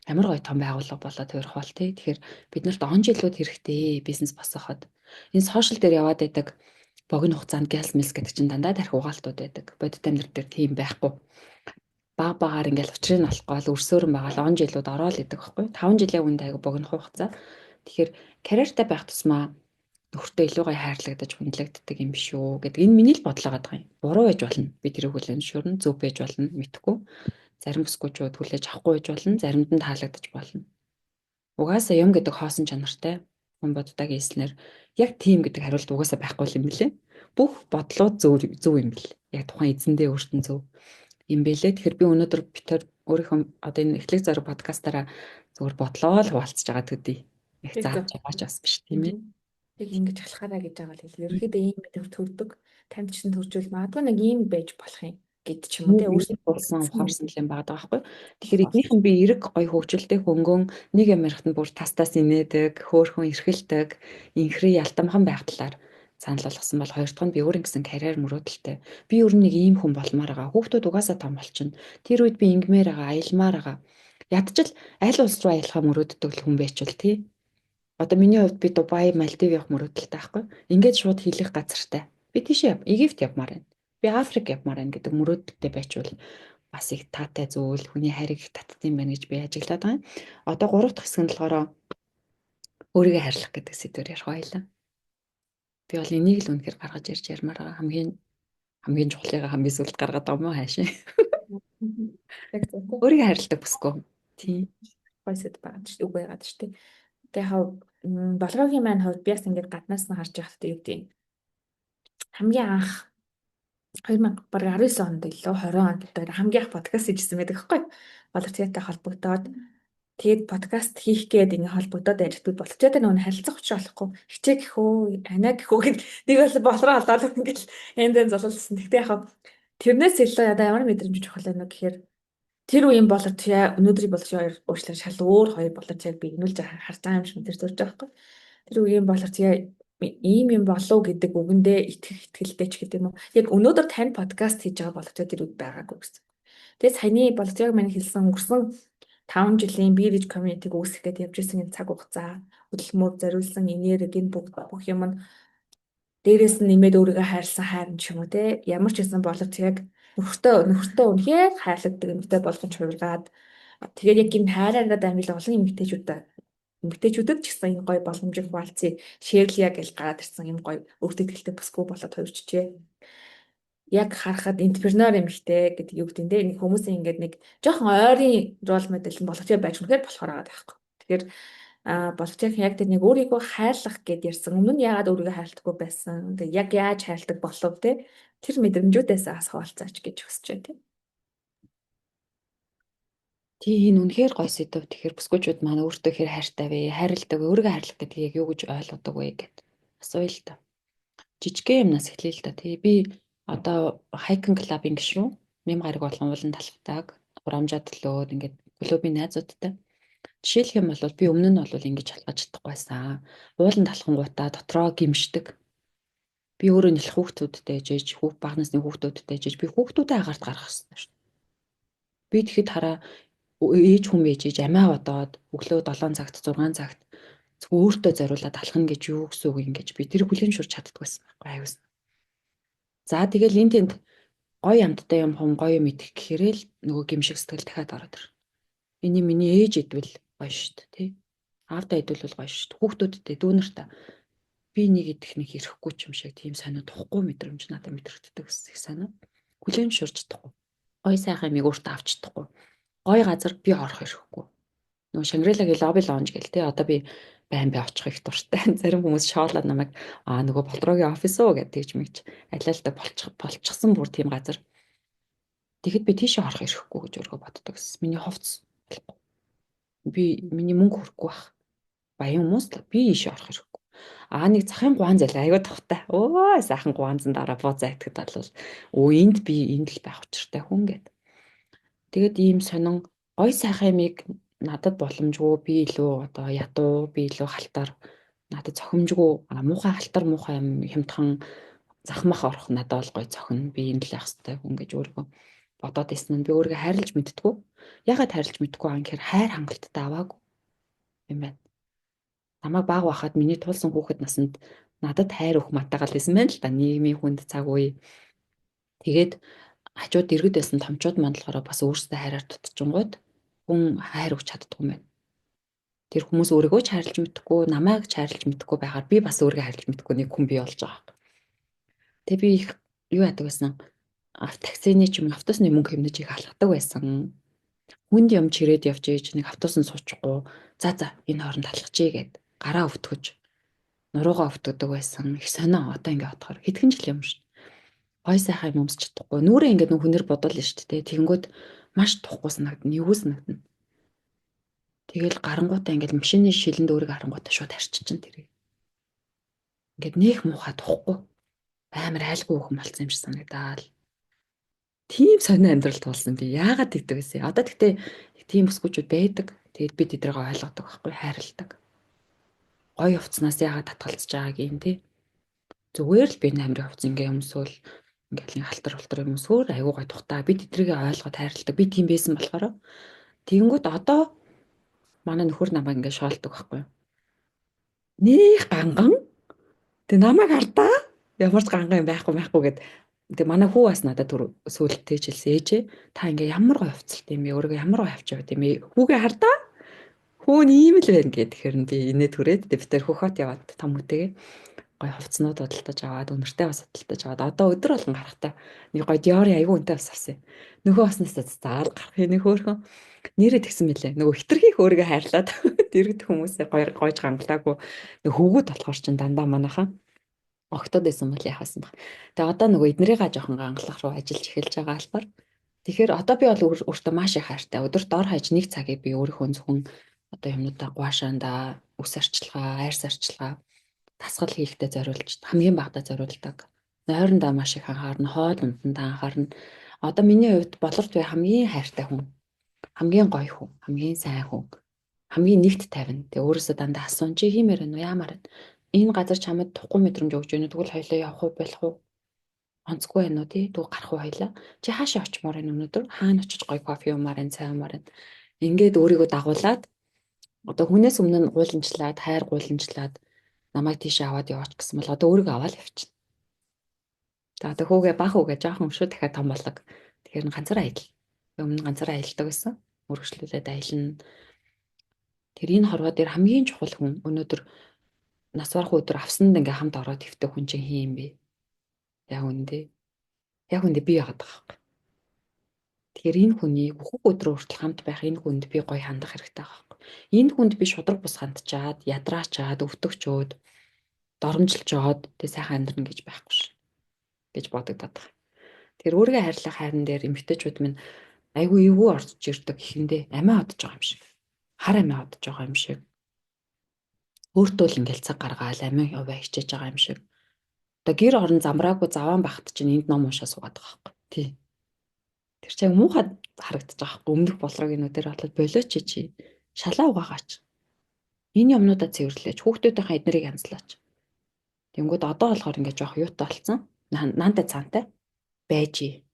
ямар гоё том байгууллага болоод төрөх бол тий. Тэгэхээр бид нарт он жилүүд хэрэгтэй бизнес босгоход. Энэ сошиал дээр яваад байдаг богино хугацаанд гэлс мэлс гэдэг чинь дандаа тарих угаалтууд байдаг. Бодит амьдрал дээр тийм байхгүй. Баг багаар ингээл учрыг нь олохгүй л өрсөөрөн байгаа л он жилүүд ороод идэг байхгүй. 5 жилийн үнд айгу богино хугацаа. Тэгэхээр карьертай байх тусмаа нөхөртөө илүү гоё хайрлагдаж хүндлэгддэг юм биш үү гэдэг. Энэ миний л бодлоо байгаа юм. Буруу байж болно. Би тэрийг хүлээн зөвшөөрнө. Зөв байж болно. Мэдхгүй. Зарим бүсгүүчүүд хүлээж авахгүй байж болно. Заримд нь таалагдаж болно. Угаасаа юм гэдэг хоосон чанартай хүн боддог ийснэр яг тийм гэдэг хариулт угаасаа байхгүй юм билэ. Бүх бодлууд зөв юм бэл. Яг тухайн эзэндээ өөртөө зөв юм бэлээ. Тэгэхээр би өнөөдөр битэр өөрийнхөө одоо энэ эхлэх зориг подкастаараа зөвхөн бодлоо л хуваалцаж байгаа төдий. Их зааж байгаач бас биш тийм ээ. Яг ингэж ахлахаараа гэж байгаа л хэл. Ерөнхийдөө ийм мэдрэмж төрдөг. Танд ч төржүүл магадгүй нэг ийм байж болох юм гэд ч юм уу те Өөрсдөө болсон ухаарсан юм байгаа байхгүй. Тэгэхээр эднийхэн би эрэг гоё хөвгөлтэй хөнгөн нэг юм ярихад нь бүр тастаас инээдэг, хөөхөн эрхэлдэг, инхри ялтамхан байх талаар санал болгосон бол хоёр дахь нь би өөрийн гэсэн карьер мөрөөдөлтэй. Би өөр нэг ийм хүн болмоор байгаа. Хүүхдүүд угаасаа том болчихно. Тэр үед би ингмээр байгаа, аялмаар байгаа. Ядчил аль улс руу аялахаа мөрөөддөг хүн байчвал тий. Одоо миний хувьд би Дубай, Мальдив явах мөрөөдөлтэй байхгүй. Ингээд шууд хийх газартай. Би тийш Египт явмаар байна. Би Африк явмаар байна гэдэг мөрөөдөлтэй байчвал бас их таатай зүйл, хүний хайрыг их татдсан байна гэж би ажиглаад байгаа юм. Одоо 3 дахь хэсэг нь болохоор өөрийгөө хайрлах гэдэг сэдвээр ярих байлаа. Би бол энийг л үнэхээр гаргаж ирж ярмаар байгаа. Хамгийн чухлыгаа хамгийн сүлд гаргаад байгаа юм уу хаашаа. Өөрийгөө хайрладаг бүсгүй. Тийм. Гойсод байгаа ч үг байгаад ч тийм. Тэгээ хав болгогийн маань хувьд би бас ингээд гаднаас нь харж байхад юу гэдэг хамгийн анх 2019 онд илүү 20 онд дээр хамгийн анх подкаст хийжсэн байдаг байхгүй боловсролтой холбогдоод тэгээд подкаст хийх гээд ингээ холбогдоод ажилладаг боловсролтой нөгөө харилцах учраас болохгүй хичээх гэх үү анаа гэх үү гэд нэг бол болроо олоод ингээл энд золуулсан. Тэгтээ яг тэрнээс илүү одоо ямар мэдрэмж чухал байна вэ гэхээр тэр үеийн боловч өнөөдрийн боловч уучлаарай шал өөр хоёр боловч яг би инүүлж харж байгаа юм шиг мэдэрч байгаа байхгүй. Тэр үеийн боловч ийм юм болов гэдэг үгэндээ итгэх итгэлтэй ч гэдэг юм уу. Яг өнөөдөр тань подкаст хийж байгаа боловч тэр үг байгаагүй гэсэн. Тэгээд саяны боловч яг миний хэлсэн өнгөрсөн 5 жилийн Birich community-г үүсгэхэд явж исэн энэ цаг хугацаа, хөдөлмөр зориулсан энерги энэ бүх юм нь дээрээс нь нэмээд өөрийгөө хайрлсан хайрын ч юм уу те ямар ч байсан боловч яг нөхөртөө үнэхээр хайрладаг эмэгтэй болгож хувиргаад тэгээд яг энэ хайраараа дамжуулан олон эмэгтэйчүүдэд ч гэсэн энэ гоё боломжийг хуваалцъя шеэрлье гэж гараад ирсэн юм гоё өөртөө ихтэй бүсгүй болоод хувирчжээ. Яг харахад энтерпренeur эмэгтэй гэдэг юу гэдэг нь хүмүүсийн ингээд нэг жоохон ойрын рол модель нь болгоч байж үнэхээр болохоор байгаа байхгүй. Тэгэхээр боловч яг тэр нэг өөрийгөө хайрлах гэд ярьсан. Өмнө нь яагаад өөрийгөө хайрладаггүй байсан. Тэг яг яаж хайрладаг болов те тэр мэдрэмжүүдээс бас хаваалцаач гэж хүсэж байна тийм. Тийм энэ үнэхээр гоё сэдв. Тэгэхээр бүсгүүчүүд маань өөртөө хэр хайртай вэ? Хайрладаг, өөрийгөө хайрлах гэдгийг яг юу гэж ойлгодог вэ гэд асууя л та. Жижигхэн юмнаас эхлэе л та. Тий би одоо хайкинг клубын гишүүн нэм гараг болгон уулан талхтаг хурамжаа төлөөд ингээд клубын найзуудтай. Жишээлх юм бол би өмнө нь бол ингэж халгаж чадахгүй байсан. Уулан талхангуудаа дотроо гимшдэг. Би өөрөө нэлэх хүүхдүүдтэй жиж, бага насны хүүхдүүдтэй жиж би хүүхдүүдээ агаарт гаргах хэрэгтэй шүү. Би тэгэхэд хараа ээж хүн байж ээж амиа бодоод өглөө 7 цагт 6 цагт өөртөө зориулаад алхна гэж юу гэсэн үг юм гэж би тэр хүлэн шурч чаддаггүйсэн байхгүй аюус. За тэгэл энэ тэнд гоё амттай юм хом гоё юм идэх гэхэрэл нөгөө гимшиг сэтгэл дахиад ороод ир. Эний миний ээж идвэл гоё шүү дээ тий. Аавдаа хэдүүлвэл гоё шүү дээ. Хүүхдүүдтэй дүүнэрт би нэг идэх нэг ирэхгүй ч юм шиг тийм сонио тухгүй мэдрэмж надад мэдрэгддэг их сонио. Хүлээн шурж чадахгүй. Гой сайхан юмыг өөртөө авч чадахгүй. Гой газар би орох ирэхгүй. Нөгөө Шангрилагийн лобби лоунж гэл те одоо би байн бай очих их дуртай. Зарим хүмүүс шоолоод намайг нөгөө болдроогийн офис уу гэдэг тэгж мэгч алиалтай болчихсон бүр тийм газар. Тэгэхэд би тийшээ орох ирэхгүй гэж өөрөө боддог гэсэн. Миний хувцс болохгүй. Би миний мөнгө хүрэхгүй байх. Баян хүмүүс л би ийшээ орох ирэхгүй. Нэг захын гуан зал аягүй тавтай. Өө сайхан гуанзан дараа бууз айтгад бол энд би энд л байх учиртай хүн гэд. Тэгээд ийм сонин гой сайхан юмыг надад боломжгүй би илүү одоо ядуу би илүү халтар надад цохимжгүй муухай халтар муухай юм хямдхан захмах орох надад бол гой цохин би энд л явах хэрэгтэй хүн гэж өөрөө бодоод исэн нь би өөрийгөө хайрлаж мэдтгүү. Ягаад хайрлаж мэдтгүү аа гэхээр хайр хангалттай аваагүй юм байна. Намайг баг байхад миний туулсан хүүхэд насанд надад хайр өгөх матагаал байсан байна л да. Нийгмийн хүнд цаг үе. Тэгээд хажууд дэргэд байсан томчууд манд болохоор бас өөрсдөө хайраар дутчихгонгууд хүн хайр өгч чаддгүй юм байна. Тэр хүмүүс өөрийгөө ч хайрлаж мэдхгүй, намайг ч хайрлаж мэдхгүй байгаад би бас өөрийгөө хайрлаж мэдхгүй нэг хүн бий болж байгаа юм. Тэгээ би их юу яадаг байсан? Таксины ч юм автобусны мөнгө хэмнэж их алгадаг байсан. Хүнд юм чирээд явж ийж нэг автобусанд суучихгүй. За энэ хооронд алхачээ гэд гараа өвтгөж нуруугаа өвтгдөг байсан. Их сонио одоо ингээ бодохоор хэдхэн жил юм шүү. Гой сайхан юм өмсч чадахгүй. Нүрээ ингээд нэг хүнээр бодвол нь шүү дээ. Тэгэнгүүт маш тухгүй санагдана. Эвгүй санагдана. Тэгэл гарангуудаа ингээд машины шилэнд өөрийгөө харангуудаа шууд харччихна тэрийг. Ингээд нөх муухай тухгүй. Амар айлгүй хүн болсон юм шиг санагдаад. Тийм сонио амьдрал туулсан би. Яагаад тэгдэг вэ? Одоо тэгтээ тийм өсгүүчүүд байдаг. Тэгэд бид эдрийг ойлгодог байхгүй хайрладаг. Гой хувцснаас яагаад татгалзаж байгааг юм те. Зүгээр л би намрын хувцс ингээ өмсөөл ингээл нэг халтар юм өсөөр айгуу гой тухтаа бид эдрийг ойлгоод хайрладаг. Би тийм байсан болохоор тэгэнгүүт одоо манай нөхөр намайг ингээ шоолдог байхгүй. Нэх ганган. Тэг намайг хардаа. Ямар ч ганган юм байхгүй гэд. Тэг манай хүү бас надад сүүлдтэй хэлсэн ээжээ та ингээ ямар гой хувцалтай юм бэ? Өөрийгөө ямар гой авч яваад юм бэ? Хүүгээ хардаа. Хүү нь ийм л байна гэд тэгэхээр би инээ түрээд бид тэр хөхөт яваад том үтэйгээ гой хувцснууд худалдаж аваад өнөртэй бас худалдаж аваад одоо өдөр болгон гарахтаа нэг гой диори аягүй үнэтэй бас авсан. Нөхөө баснасаа заад гарах юм нөхөөрхөн нэрээ тэгсэн мэлээ. Нөгөө хитрхийх өөрийгөө хайрлаад дэргэд хүмүүсээ гойж гангалаагүй хөвгүүд болохоор чин дандаа манайхан огтод байсан бол яхасан баг. Тэгээ одоо нөгөө эднэрийгээ жоохон гангалах руу ажиллаж эхэлж байгаа албаар. Тэгэхээр одоо би бол өөртөө маш их хайртай. Өдөрт дор хаяж нэг цагийг би өөрийнхөө зөвхөн одоо юмнуудаа гуашаандаа үс арчилгаа, айрс арчилгаа дасгал хийхдээ зориулж хамгийн багадаа зориулдаг. Нойрондоо маш их анхаарна, хоол ундандаа анхаарна. Одоо миний хувьд болорт бай хамгийн хайртай хүн. Хамгийн гоё хүн, хамгийн сайн хүн. Хамгийн нэгт тавина. Тэгээ өөрөөсөө дандаа асуун чи хиймээр байна уу, яамаар байна. Энэ газар чамд тухгүй мэдрэмж өгч байна уу? Тэгвэл хоёлаа явах уу, болох уу? Онцгүй байна уу тий? Дүү гарах уу хоёлаа? Чи хаашаа очимоор байна өнөөдөр? Хаана очиж гоё кофе уумаар байна, цай уумаар байна. Ингээд өөрийгөө дагуулад одоо хүнээс өмнө нь гуйламжлаад, хайр гуйламжлаад намайг тийшээ аваад яваач гэсэн бол одоо өөрийгөө аваад явчихна. За одоо хүүгээ бах хүүгээ жоохон өшөө дахиад том болог. Тэгэхээр ганцаараа аялал. Өмнө ганцаараа аялдаг байсан. Үргэлжлүүлээд аялна. Тэр энэ хорвоо дээр хамгийн чухал хүн өнөөдөр нас барах өдөр авсанд ингээ хамт ороод ивдэг хүн чинь хин юм бэ? Яг үндэ. Яг үндэ би яагаад байгаа юм. Тэгэхээр энэ хүнийг бүх өдрөө хүртэл хамт байх энэ хүнд би гоё хандах хэрэгтэй байгаа юм. Энэ хүнд би шудраг бус хандчаад, ядраачаад, өвтөгчөөд, доромжилж жоод тэг сайхан амьдрна гэж байхгүй ш. Гэж бодогдоод байгаа. Тэгэхээр өөрийгөө хайрлах хайран дээр эмгтээчүүд минь айгүй эвгүй орж ирдэг ихэндээ амиа одож байгаа юм шиг. Хар амиа одож байгаа юм шиг. Өөртөө л ингээл цаг гаргаал амиа яваа хичээж байгаа юм шиг. Одоо гэр орон замраагүй заваан багт чинь энд ном уншаа суугаад байгаа байхгүй. Тий. Тэр чинь муухай харагдаж байгаа байхгүй. Өмнөх болрогийнүүдээр болоод болооч чи. Шалаа угаагаач. Энэ юмнуудаа цэвэрлээч. Хүүхдүүдийнхээ эднэрийг янзлаач. Тэнгүүд одоо болохоор ингээд жоох юутай болсон. Наантай цаантай байж.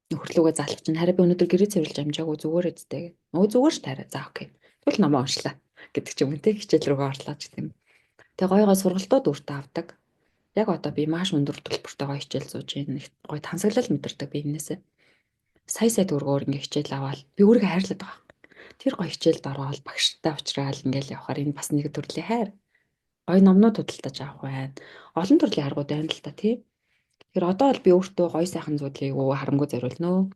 Нөхөрлөгөө залах чинь хараа би өнөөдөр гэрээ цэвэрлж амжаагүй зүгээр эцтэй. Өө зүгээр ш таараа. За окей. Тэгвэл намаа уншлаа гэдэг ч юм уу те хичээл рүүгээ орлооч гэдэг юм. Тэгээ гой гой сургалтууд өөртөө авдаг. Яг одоо би маш өндөр төлбөртэй гоё хичээл сууж ийн их гоё тансаглал мэдэрдэг би энэсээ. Сая төгрөгөөр ингээ хичээл аваад би өөрийгөө хайрлаад байгаа. Тэр гоё хичээлд ороод багштай уулзраал ингээл явахаар энэ бас нэг төрлийн хайр. Гоё номнууд худалдаж авах байна. Олон төрлийн аргууд байна л та тий. Тэгэхээр одоо бол би өөртөө гоё сайхан зүйлийг харамгүй зориулнө.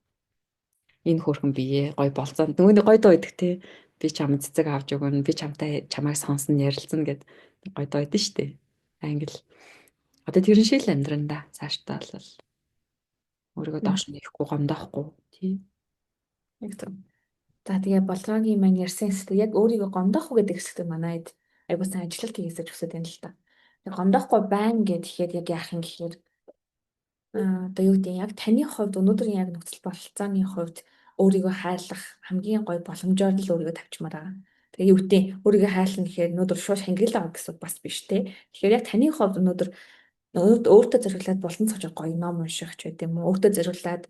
Энэ хөөрхөн биеэ гоё болцоонд нөгөө нэг гоё дуу байдаг тий. Би чам цэцэг авч өгнө. Би чамтай чамайг сонсно ярилцсан гэд гоё дуу байдаг шүү дээ. Англи. Одоо тэрэн шиг л амьдранда цаашдаа бол өөрийгөө доош нь нэхгүй гомдоохгүй тий. Яг зөв. За тэгээ болгоогийн маань ярьсан хэсэгт яг өөрийгөө гомдоох уу гэдэг хэсэгт манайд айгуу сайн ажиллалт хийгээсэж өсөд байна л та. Тэгээ гомдоохгүй байна гэхээр яг яах юм гэхээр одоо юу гэдэг яг таны хувьд өнөөдрийн яг нөхцөл бололцооны хувьд өөрийгөө хайрлах хамгийн гоё боломжоор л өөрийгөө тавьчмаар байгаа. Тэгээ юу гэдэг өөрийгөө хайрлах гэхээр өнөөдөр шууд хангилал авах гэсэн бас биш те. Тэгэхээр яг таны хувьд өнөөдөр өөртөө зориулаад болон цогж гоё ном унших ч байт юм уу. Өөртөө зориулаад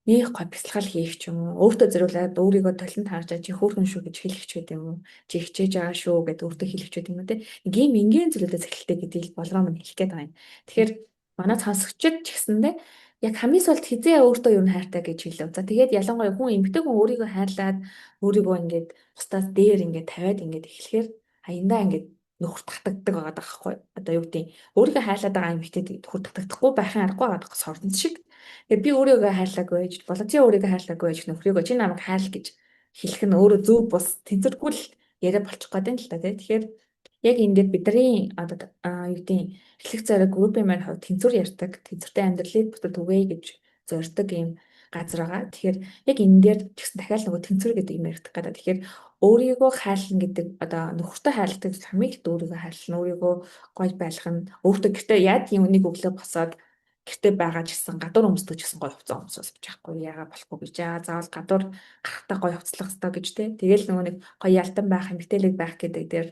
нэг гоё бясалгал хийх ч юм уу. Өөртөө зориулаад өөрийгөө толинд харж чи хөөрхөн шүү гэж хэлэх ч байт юм уу. Чи хичээж байгаа шүү гэдээ өөртөө хэлэх ч байт юм уу те. Нэг юм энгийн зүйлүүдээс эхэлдэг гэдгийг болгоо мань хэлэх гээд байгаа юм. Тэгэхээр манай сонсогчид ч гэсэндээ яг хамгийн сүүлд хизээ өөртөө юу н хайртай гэж хэлв. За тэгээд ялангуяа хүн эмгтэй хүн өөрийгөө хайрлаад өөрийгөө ингээд бусдаас дээр ингээд тавиад ингээд эхлэхээр аяндаа ингээд нөхөр татагддаг байгаа байхгүй. Одоо юу гэдэг өөрийгөө хайрлаад байгаа эмгтэйд нөхөр татагдахгүй байхын аргагүй байгаа сордон шиг. Тэгээд би өөрийгөө хайрлаагүй байж болоо чи өөрийгөө хайрлаагүй байж нөхрийгөө чи намайг хайрл гэж хэлэх нь өөрөө зөв бус тэнцвэргүй л яриа болчих гээд байна л та тийм. Тэгэхээр яг энэ дээр бидний одоо юу гэдэг эхлэх зэрэг группийн маань хувьд тэнцвэр ярьдаг, тэнцвэртэй амьдралыг бүтэн түгээе гэж зорддог юм газар байгаа. Тэгэхээр яг энэ дээр ч гэсэн дахиад нөгөө тэнцвэр гэдэг юм яригдах гэдэг. Тэгэхээр өөрийгөө хайрлах гэдэг одоо нөхөртөө хайрладаг хамгийн ихд өөрийгөө хайрлах, өөрийгөө гоё байлгах нь өөртөө гэртээ яад юм үнийг өглөө босоод гэртээ байгаа ч гэсэн гадуур өмсдөг ч гэсэн гоё хувцас өмсөж байхгүй яага болохгүй гэж заавал гадуур гарахтаа гоё хувцлах хэрэгтэй гэж те. Тэгэл нөгөө нэг гоё ялтан байх, эмгтээлэг байх гэдэг дээр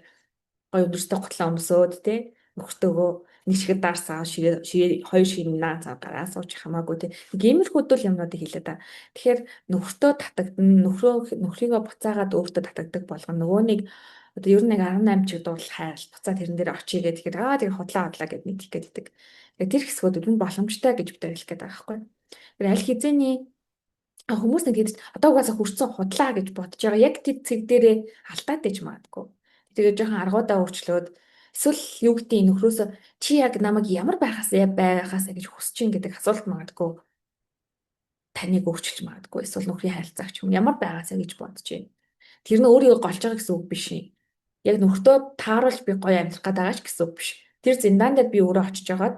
гоё өндөртэй готлоо өмсөөд те нөхөртөөгөө нэг шигэд даарсаа шигээ хоёр ширнээ цаа гараа сууж хамаагүй те гэмэрхүүдэл юмнуудыг хэлээ та. Тэгэхээр нөхөртөө татагдана нөхрийгөө буцаагаад өөртөө татагдаг болгоно нөгөө нэг одоо ер нь нэг 18 чиг дуурал хайрал буцаа тэрэн дээр очие гэдэг. Тэгэхээр тэр худлаа гэд нэг хэлэх гээд. Тэгэхээр тэр хэсгүүд ер нь боломжтой гэж бид хэлэх гээд байгаа байхгүй. Тэр аль хэзээний хүмүүс нэг гэдэг одоо угаасаа хүрсэн худлаа гэж бодож байгаа. Яг тэр цэг дээрээ алдаад иж магадгүй. Тэгээд жоохон аргуудаа өөрчлөөд эсвэл юу гэдэг нөхрөөсөө чи яг намайг ямар байхаасаа гэж хүсэж ин гэдэг асуулт магадгүй таныг өөрчилж магадгүй. Эсвэл нөхрийн харилцаагч юм ямар байгаасаа гэж бодож байна. Тэр нь өөрийгөө голж байгаа гэсэн үг биш юм. Яг нөхртөө тааруулж би гоё амьдрах гэдэг байгаа ч гэсэн үг биш. Тэр зиндаан дээр би өөрөө очиж агаад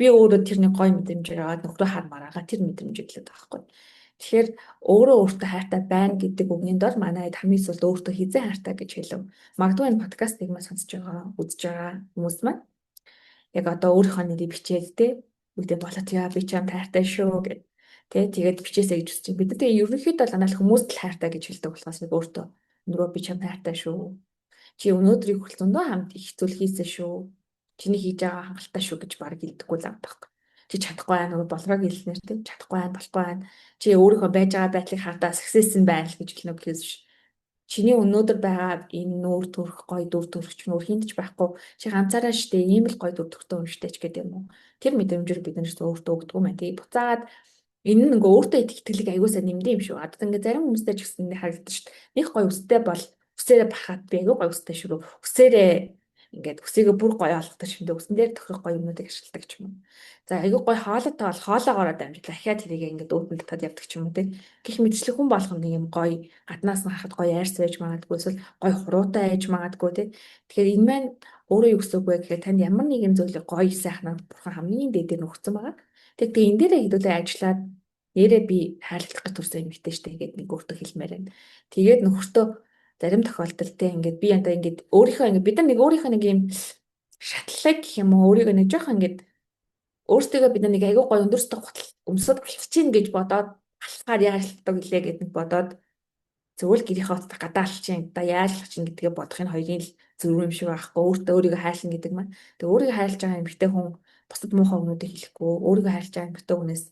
би өөрөө тэрний гоё мэдрэмжээр аваад нөхрөө хармаар байгаа тэр мэдрэмжийг л байхгүй. Тэгэхээр өөрөө өөртөө хайртай байна гэдэг үгний дор манайд хамгийн сүүлд өөртөө хизээ хайртай гэж хэлв. Магадгүй энэ подкастыг маань сонсож байгаа, үзэж байгаа хүмүүс маань яг одоо өөрийнхөө нэрийг бичээд те үгдээ болоод яа би чамд хайртай шүү гэд те тэгээд бичээсэй гэж үзчих. Бид тэгээ ерөнхийдөө л анаал хүмүүст л хайртай гэж хэлдэг болохоос нэг өөртөө нөгөө би чамд хайртай шүү. Чи өнөөдрийг хүртэл зөндөө хамт их зүйл хийсэн шүү. Чиний хийж байгаа хангалттай шүү гэж баг хэлдэггүй л амтах. Чи чадахгүй байна нөгөө болгоог хэлснээр тийм чадахгүй байна болохгүй байна. Чи өөрийнхөө байж байгаа байдлыг хардаа саксесс нь байна л гэж хэлнэ гэхээс биш. Чиний өнөөдөр байгаа энэ нүүр төрх гоё дүр төрх ч нүүр хинт ч байхгүй. Чи ганцаараа штэ ийм л гоё дүр төрхтэй үнштэй ч гэдэг юм уу. Тэр мэдрэмжээр бид нэрс өөртөө өгдөг юм байна. Тэгээ буцаагаад энэ нь ингээ өөртөө итгэлийг аягуусаа нэмдэг юм шүү. Одоо ингээ зарим хүмүүстэй ч гэсэн харагдаж штэ. Них гоё өстэй бол өсөөрэ бахад би аягүй гоё өстэй шүү. Өсөөрэ ингээд өсөйгөө бүр гоё олгодог юм дэ өсөн дээр тохирох гоё юмнуудыг ашигладаг ч юм уу. За аягүй гоё хоолойтой бол хоолоогоор дамжуулаад дахиад тэрийг ингээд өөдөн татаад явдаг ч юм уу те. Гэх мэтчлэг хүн болгоно нэг юм гоё гаднаас нь харахад гоё айрс байж магадгүй эсвэл гоё хуруутай байж магадгүй те. Тэгэхээр энэ маань өөрөө юу гэсэн үг вэ гэхээр танд ямар нэгэн зүйлийг гоё сайхнаар бурхан хамгийн дээдээр нөгцөн байгаа. Тэгээ энэ дээрээ хэдүүлээ ажиллаад нэрээ би хайрлах гэж төрсэн юм ихтэй штэ гэдэг нэг өөртөө хэлмээр байна. Тэгээд нөхөртөө зарим тохиолдолд те ингээд би янда ингээд өөрийнхөө ингээд бид нар нэг өөрийнхөө нэг юм шатлалыг гэх юм уу өөрийгөө нэг жоох ингээд өөртөө бид нэг аягүй гоё өндөрсдөг өмсөд болчихин гэж бодоод алхахаар яашлдаг гэлээ гэдэг бодоод зөвөл гэрийнхээ утга гадаа алчин да яаж алчин гэдгээ бодох энэ хоёрын л зөв юм шиг байхгүй өөртөө өөрийгөө хайрлан гэдэг маань тэгээ өөрийгөө хайрлаж байгаа эмэгтэй хүн бусад муухай өмнөдөө хэлэхгүй өөрийгөө хайрлаж байгаа эмэгтэй хүнээс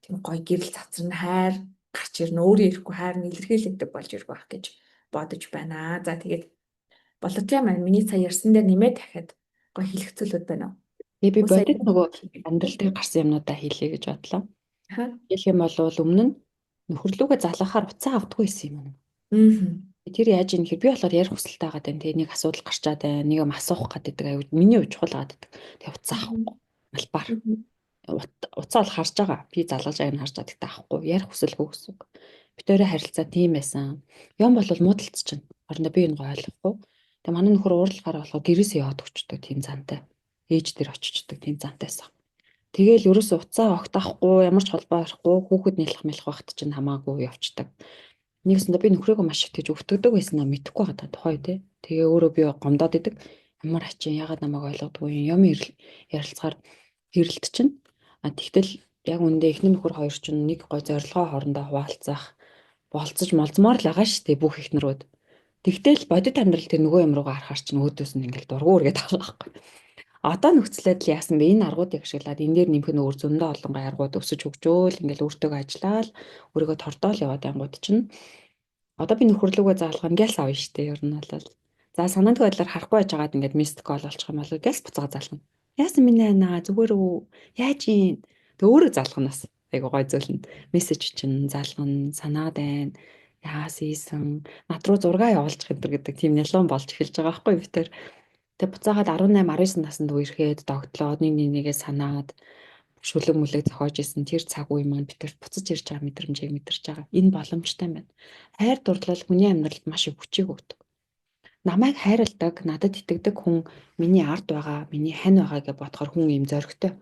тийм гоё гэрэл цацрын хайр гарч ирнэ өөрөө ирэхгүй хайр нь илэрхийлэгдэх болж ирэх байх гэж бодож байна. За тэгээд боловч маань миний сая ярьсан дээр нэмээд дахиад гоё хэлэх зүйлүүд байна уу? Тэгээ би Уусаа бодит нөгөө амьдрал дээр гарсан юмнуудаа хэлье гэж бодлоо. хаа. Хэлэх юм бол өмнө нь нөхөрлөгөө залгахаар уцаа авдаггүй байсан юм. Аа. Тэр яаж ийм хэр би болохоор ярих хүсэлтэй байгаа тань. Тэгээ нэг асуудал гарчаад байна. Нэг юм асуух гэдэг аюу миний хувьд чухал байгаа гэдэг. Тэгээ уцаа авахгүй. Малбар. Уцаа бол харж байгаа. Би залгаж байгааг нь харж байгаа. Тэгтээ авахгүй. Ярих хүсэлгүй гэсэн үг. Битүүрээ харилцаа тийм байсан. Юм бол муудалцчихна. Орондоо би энэ ойлгохгүй. Тэгээ манай нөхөр уурлахаар болохоо гэрээсээ яваад өчтдөг тийм зантай. Ээж дээр очичдаг тийм зантайсан. Тэгээл ерөөсөө уцаа огт авахгүй, ямар ч холбоо орохгүй, хүүхэд нялх мэлх багт чинь хамаагүй явцдаг. Нэгсэндээ би нөхрийгөө маш их тэгж өвтгдөг байсан аа мэдэхгүй байгаа та тухай тий. Тэгээ өөрөө би гомдоод идэг. Ямар хачин ягаад намайг ойлгодгүй юм ярилцахаар хэрэлт чинь. А тэгтэл яг үндэ эхнэр нөхөр хоёр чинь нэг гой зорилгоо хоорондоо хуваалцах болцож молзмоор л байгаа шүү дээ бүх эхнэрүүд. Тэгтэл бодит амьдрал тэр нөгөө юм руугаа харахаар чинь өөдөөс нь ингээл дургуур гэдэг байгаа байхгүй. Одоо нөхцөлөд л яасан бэ? Энэ аргуудыг ашиглаад энэ дээр нэмэх нь өөр зөндөө олон аргууд өсөж хөгжөөл ингээл өөртөө ажиллаад өөрийгөө тордоол яваад ангууд чинь одоо би нөхөрлөгөө заалгах нь гялс авна штэ ер нь бол. За санаандгүй байдлаар харахгүй байжгаад ингээд мист кол болчих юм бол гялс буцаага заалгана. Яасан минь наа зүгээр үү? Яаж юм? Тэг өөрөө заалгах нь бас айгу гой зөөлнө. Мессеж чинь заалгана, санаад байна. Яас ийсэн над руу зураг явуулчих энэ гэдэг тийм нялуун болж эхэлж байгаа байхгүй би тэр. Тэг буцаагаад 18 19 наснд үерхэд догтлоод нэгээ санаад шүлэг мүлэг зохиож исэн тэр цаг үе маань битэрт буцаж ирж байгаа мэдрэмжийг мэдэрч байгаа. Энэ боломжтой байна. Хайр дурлал хүний амьдралд маш их хүчийг өгдөг. Намайг хайрладаг, надад итгэдэг хүн миний ард байгаа, миний хань байгаа гэж бодохоор хүн юм зоригтой.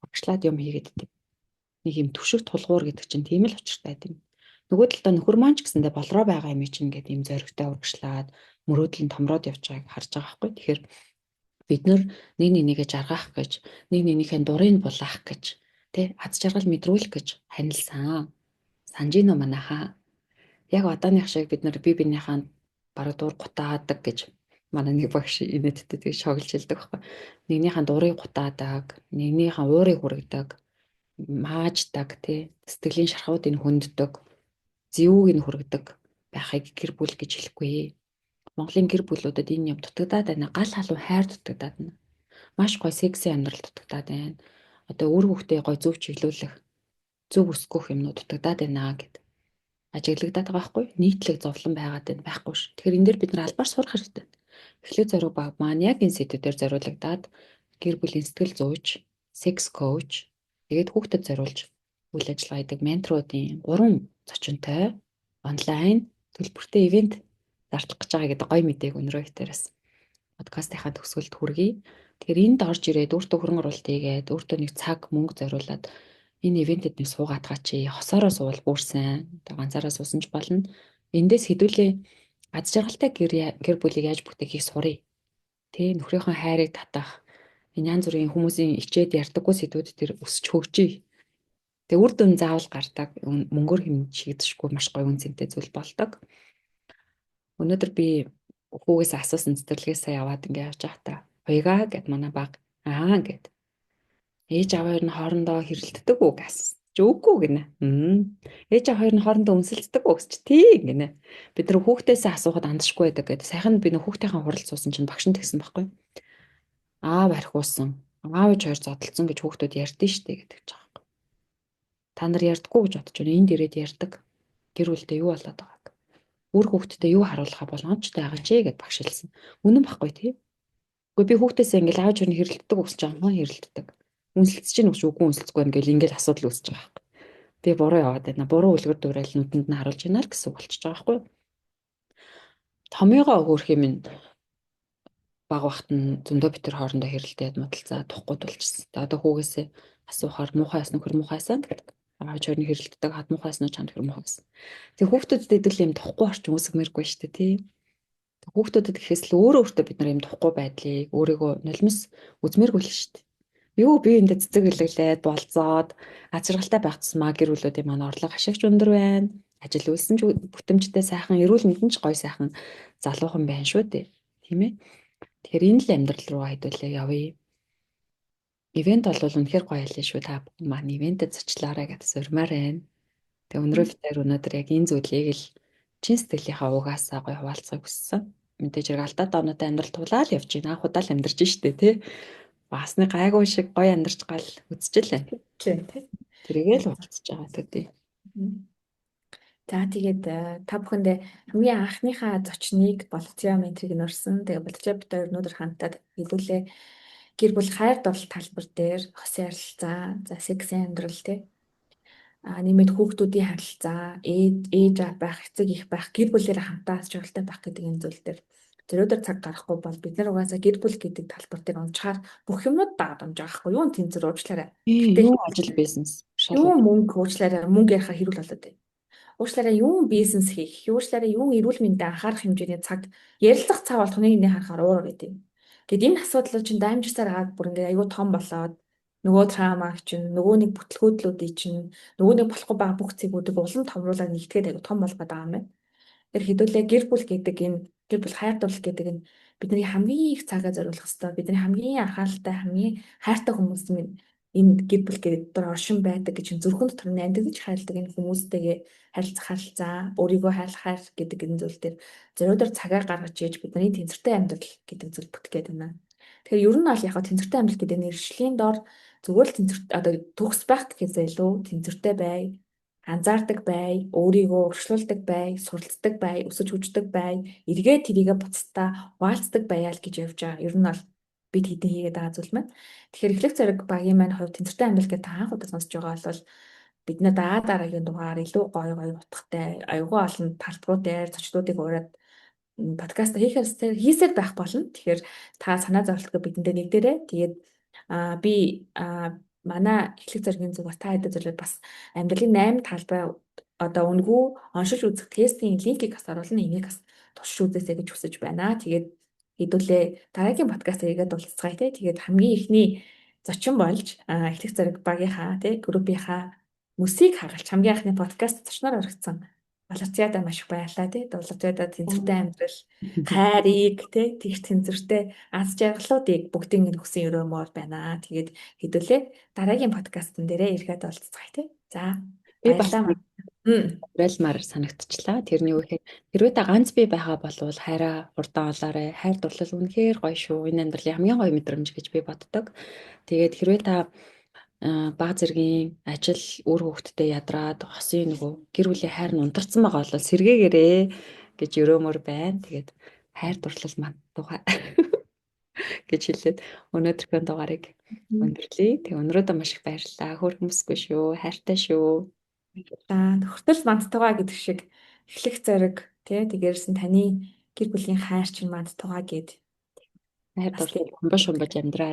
Багшлаад юм хийгээд идэв. Нэг юм түшиг тулгуур гэдэг чинь тийм л учиртай юм. Нөгөө талдаа нөхөр маань ч гэсэндээ болроо байгаа юм чинь ингээд юм зоригтой урагшлаад мөрөөдөл нь томроод явж байгааг харж байгаа байхгүй. Тэгэхээр бид нэг нэгээ жаргах гэж, нэг нэгнийхээ дурыг булаах гэж, тэ аз жаргал мэдрүүлэх гэж ханилсан. Санжино манайхаа. Яг одооных шиг бид нар бие биенийхээ бараг дур гутаадаг гэж манай нэг багш инээдтэй тэгээ шоглож хэлдэг байхгүй. Нэгнийхээ дурыг гутаадаг, нэгнийхээ уурыг хүргэдэг, мааждаг, тэ сэтгэлийн шархуудыг хөнддөг, зэвүүг нь хүргэдэг байхыг гэр бүл гэж хэлэхгүй. Монголын гэр бүлүүдэд энэ юм дутагдаад байна. Гал халуун хайр дутагдаад байна. Маш гой секси амьдрал дутагдаад байна. Одоо үр хөвгтөө гой зөв чиглүүлэх, зөв өсгөх юмнууд дутагдаад байна гэд ажиглагдаад байгаа байхгүй. Нийтлэг зовлон байгаад байна байхгүй ш. Тэгэхээр энэ дээр бид нар албаар сурах хэрэгтэй. Эхлээд зориг баг маань яг энэ сэдвүүдээр зориулагдаад гэр бүлийн сэтгэл зүйч, секс коуч, тэгээд хүүхдэд зориулж үйл ажиллагаа хийдэг менторуудын 3 зочинтой онлайн төлбөртэй ивент зардлах гэж байгаа гэдэг гоё мэдээг өнөрөө хитээрээс подкастынхаа төгсгөлд хүргэе. Тэгэхээр энд орж ирээд өөртөө хөрөнгө оруулалт хийгээд өөртөө нэг цаг мөнгө зориулаад энэ ивентэд нэг суугаатгаа чи хосоороо суувал бүр сайн. Одоо ганцаараа суусан ч болно. Эндээс хэдүүлээ аз жаргалтай гэр бүлийг яаж бүтэхийг сурыг. Тэ нөхрийнхөө хайрыг татах. Энэ янз бүрийн хүмүүсийн ичээд ярьдаггүй сэдвүүд тэр өсч хөгжиж. Тэгээ үр дүн заавал гардаг. Мөнгөөр хэмжигдэшгүй маш гоё үнцэнтэй зүйл болдог. Өнөөдөр би хүүгээс асуусан цэцэрлэгээсээ яваад ингээ явж байгаа та. Хоёгаа гэд манай баг гэд. Ээж аав хоёр нь хоорондоо хэрэлддэг үү гэсэн. Үгүй гинэ. Ээж аав хоёр нь хоорондоо өмсөлддөг үү гэж тий гинэ. Бид нар хүүхдээсээ асуухад андашгүй байдаг гэдэг. Сайхан би нөх хүүхдийнхээ хурал суусан чинь багш нь тэгсэн байхгүй. Аав архиусан. Аав ээж хоёр зодтолсон гэж хүүхдүүд ярьдэн штэ гэдэг ч байгаа. Та нар ярьдаггүй гэж бодож байна. Энд ирээд ярьдаг. Гэр бүлдээ юу болоод байгааг. Үр хүүхдэд юу харуулхаа болгоомжтой байгаа ч гэд багш хэлсэн. Үнэн баггүй тий. Гэхдээ би хүүхдээсээ ингээл аав ээж нь хэрэлддэг өгсөж байгаа юм хэрэлддэг. Үнсэлцэж чинь үгүй үгүй үнсэлцгүй байна гэл ингээл асуудал үүсэж байгаа юм. Би буруу яваад байна. Буруу үлгэр дуурайл нүдэнд нь харуулж байна л гэсэн болчихж байгаа байхгүй. Томьёогоо өгөх юм ин баг бахт нь зөндөө битэр хоорондоо хэрэлдээд модалцаа тухгүй тулчсан. Одоо хүүгээсээ асуухаар муухайс нөхөр муухайсан гэдэг. Аав ээж нь хэрэлддэг хад муухайс нь чанд хэр муухай гэсэн. Тэг хүүхдүүдэд идэл юм тухгүй орчин үүсгэмээргүй шүү дээ тий. Хүүхдүүдэд гэхээс л өөртөө бид нар юм тухгүй байдлыг өөрийгөө нулимс үзмээргүй л шүү дээ. Юу би энэ цэцэг хэлэглээд болцоод ажиргалтай байх тусмаа гэр бүлүүдийн маань орлого хашигч өндөр байна. Ажил үйлсэн ч бүтэмжтэй сайхан, эрүүл мэндэн ч гоё сайхан залуухан байна шүү дээ. Тийм ээ. Тэгэхээр энэ л амьдрал руу хайдуулаа явъя. Ивент бол үнэхээр гоё ялээ шүү. Та бүхэн маань ивентэд зочлаарай гэж сурмаар байна. Тэгээ өнөөдөр яг энэ зүйлийг л чин сэтгэлийнхаа угаасаа гоё хуваалцахыг хүссэн. Мэдээж хэрэг алдаа дооноотой амьдрал тулаал явж байна. Анх удаа л амьдарч штэ тий. Басны гайгүй шиг гоё амьдарч гал үзчихлээ. Тийм тий. Тэргээл уулзж байгаа төдий. За тэгээд та бүхэндээ хамгийн анхныхаа зочныг Болцоо ментрийг нь урьсан. Тэгээд Болцоо бид хоёр өнөөдөр хамтдаа хэлүүлээ. Гэр бүл хайр дурлал талбар дээр хосын харилцаа, за сексийн амьдрал тий. Нэмээд хүүхдүүдийн харилцаа, ээж аав байх, эцэг их байх, гэр бүлээр хамтаа аз жаргалтай байх гэдэг энэ зүйл дээр зөрөөдөр цаг гаргахгүй бол бид нар угаасаа гэр бүл гэдэг талбар дээр унчаар бүх юмнууд дагаад унж байгаа хгүй юу тэнцэр уучлаарай. Гэтэл Юу ажил бизнес шал юу мөнгө уучлаарай мөнгө ярихаар хэрүүл болоод байна. Уучлаарай юу бизнес хийх, уучлаарай юу эрүүл мэндэд анхаарах хэмжээний цаг ярилцах цаг бол хүний нэг харахаар уур гэдэг. Тэгэд энэ асуудлууд чинь даймжсаар агаад бүр ингээ аюу том болоод нөгөө траумаг чинь нөгөө нэг бүтлгүүдлүүдийн чинь нөгөө нэг болохгүй байгаа бүх зэгүүдийг улам томруулаад нэгтгээд аюу том болгоод байгаа юм байна. Тэр хэдүүлээ гэр бүл гэдэг энэ гэр бүл хайр дурлал гэдэг энэ бидний хамгийн их цагаа зориулах хэрэгтэй. Бидний хамгийн анхааралтай, хамгийн хайртай хүмүүс минь энэ гэр бүл гэдэг дотор оршин байдаг гэж зөвхөн дотор нь амьдгаж хайрладаг энэ хүмүүстэйгээ харилцах харилцаа, өөрийгөө хайр гэдэг энэ зүйл дээр зориудаар цагаа гаргаж ийж бидний тэнцвэртэй амьдрал гэдэг зүйл бүтгээд байна. Тэгэхээр ер нь бол яг хаа тэнцвэртэй амьдрал гэдэг нэршлийн дор зүгээр л тэнцвэр одоо төгс байх гэхээсээ илүү тэнцвэртэй бай, анзаардаг бай, өөрийгөө өршөөлдөг бай, суралцдаг бай, өсөж хөгждөг бай, эргээд тэрийгэ буцтаа хуваалцдаг байя л гэж явж байгаа. Ер нь бол бид хэдэн хийгээд байгаа зүйл маань. Тэгэхээр эхлэх зэрэг багийн маань хувь тэнцвэртэй амьдрал гэдэг анх удаа сонсож байгаа бол бид нэ дараагийн дугаар илүү гоё утгатай, аюулгүй олон талбарууд дээр зочдуудыг ураад подкаст хийсээр байх болно. Тэгэхээр та санаа зовлтгоо бидэндээ нэгдэрээ. Тэгээд би манай эхлэх зэргийн зүгээс та хэдэд зөвлөд бас амьдралын 8 талбай одоо үнгүү оншиж үзэх тестийн линкийг бас оруулна. Энийг бас туршиж үзээсэй гэж хүсэж байна. Тэгээд хэдүүлээ дараагийн подкаст хийгээд уулзцгаая тий. Тэгээд хамгийн ихний зочин болж эхлэх зэрэг багийнхаа тий группийнхаа мөсийг хагалж хамгийн анхны подкаст зочноор оролцсон. Баларцяада маш их баярлалаа тий. Баларцяада тэнцвэртэй амьдрал, хайрыг тий тэгш тэнцвэртэй аз жаргалуудыг бүгдийг нь өгсөн өрөөмөр байна. Тэгээд хэдүүлээ дараагийн подкастн дээрээ ирэхэд уулзцгаая тий. За би бас баярлалаа. нэг уриалмаар санагдчихлаа. Тэрний үехээр хэрвээ та ганц бие байгаа бол хайраа хурдан олоорой. Хайр дурлал үнэхээр гоё шүү. Энэ амьдралын хамгийн гоё мэдрэмж гэж би боддог. Тэгээд хэрвээ та баг зэргийн ажил үр хөвгтдээ ядраад хосын нөгөө гэр бүлийн хайр нь унтарсан байгаа бол сэргээгээрээ гэж өрөөмөр байна. Тэгээд хайр дурлал манд тугай гэж хэлээд өнөөдрийн дугаарыг өндөрлөе. Тэг өнөөдрөө маш их баярлалаа. Хөөр хүмүүсгүй шүү. Хайртай шүү. За нөхөртөл мандтугаа гэдэг шиг эхлэх зэрэг тий тэгээрсэн таны гэр бүлийн хайр чинь мандтугаа гэд Хайр дурлал хумбаш хумбаж амьдраа.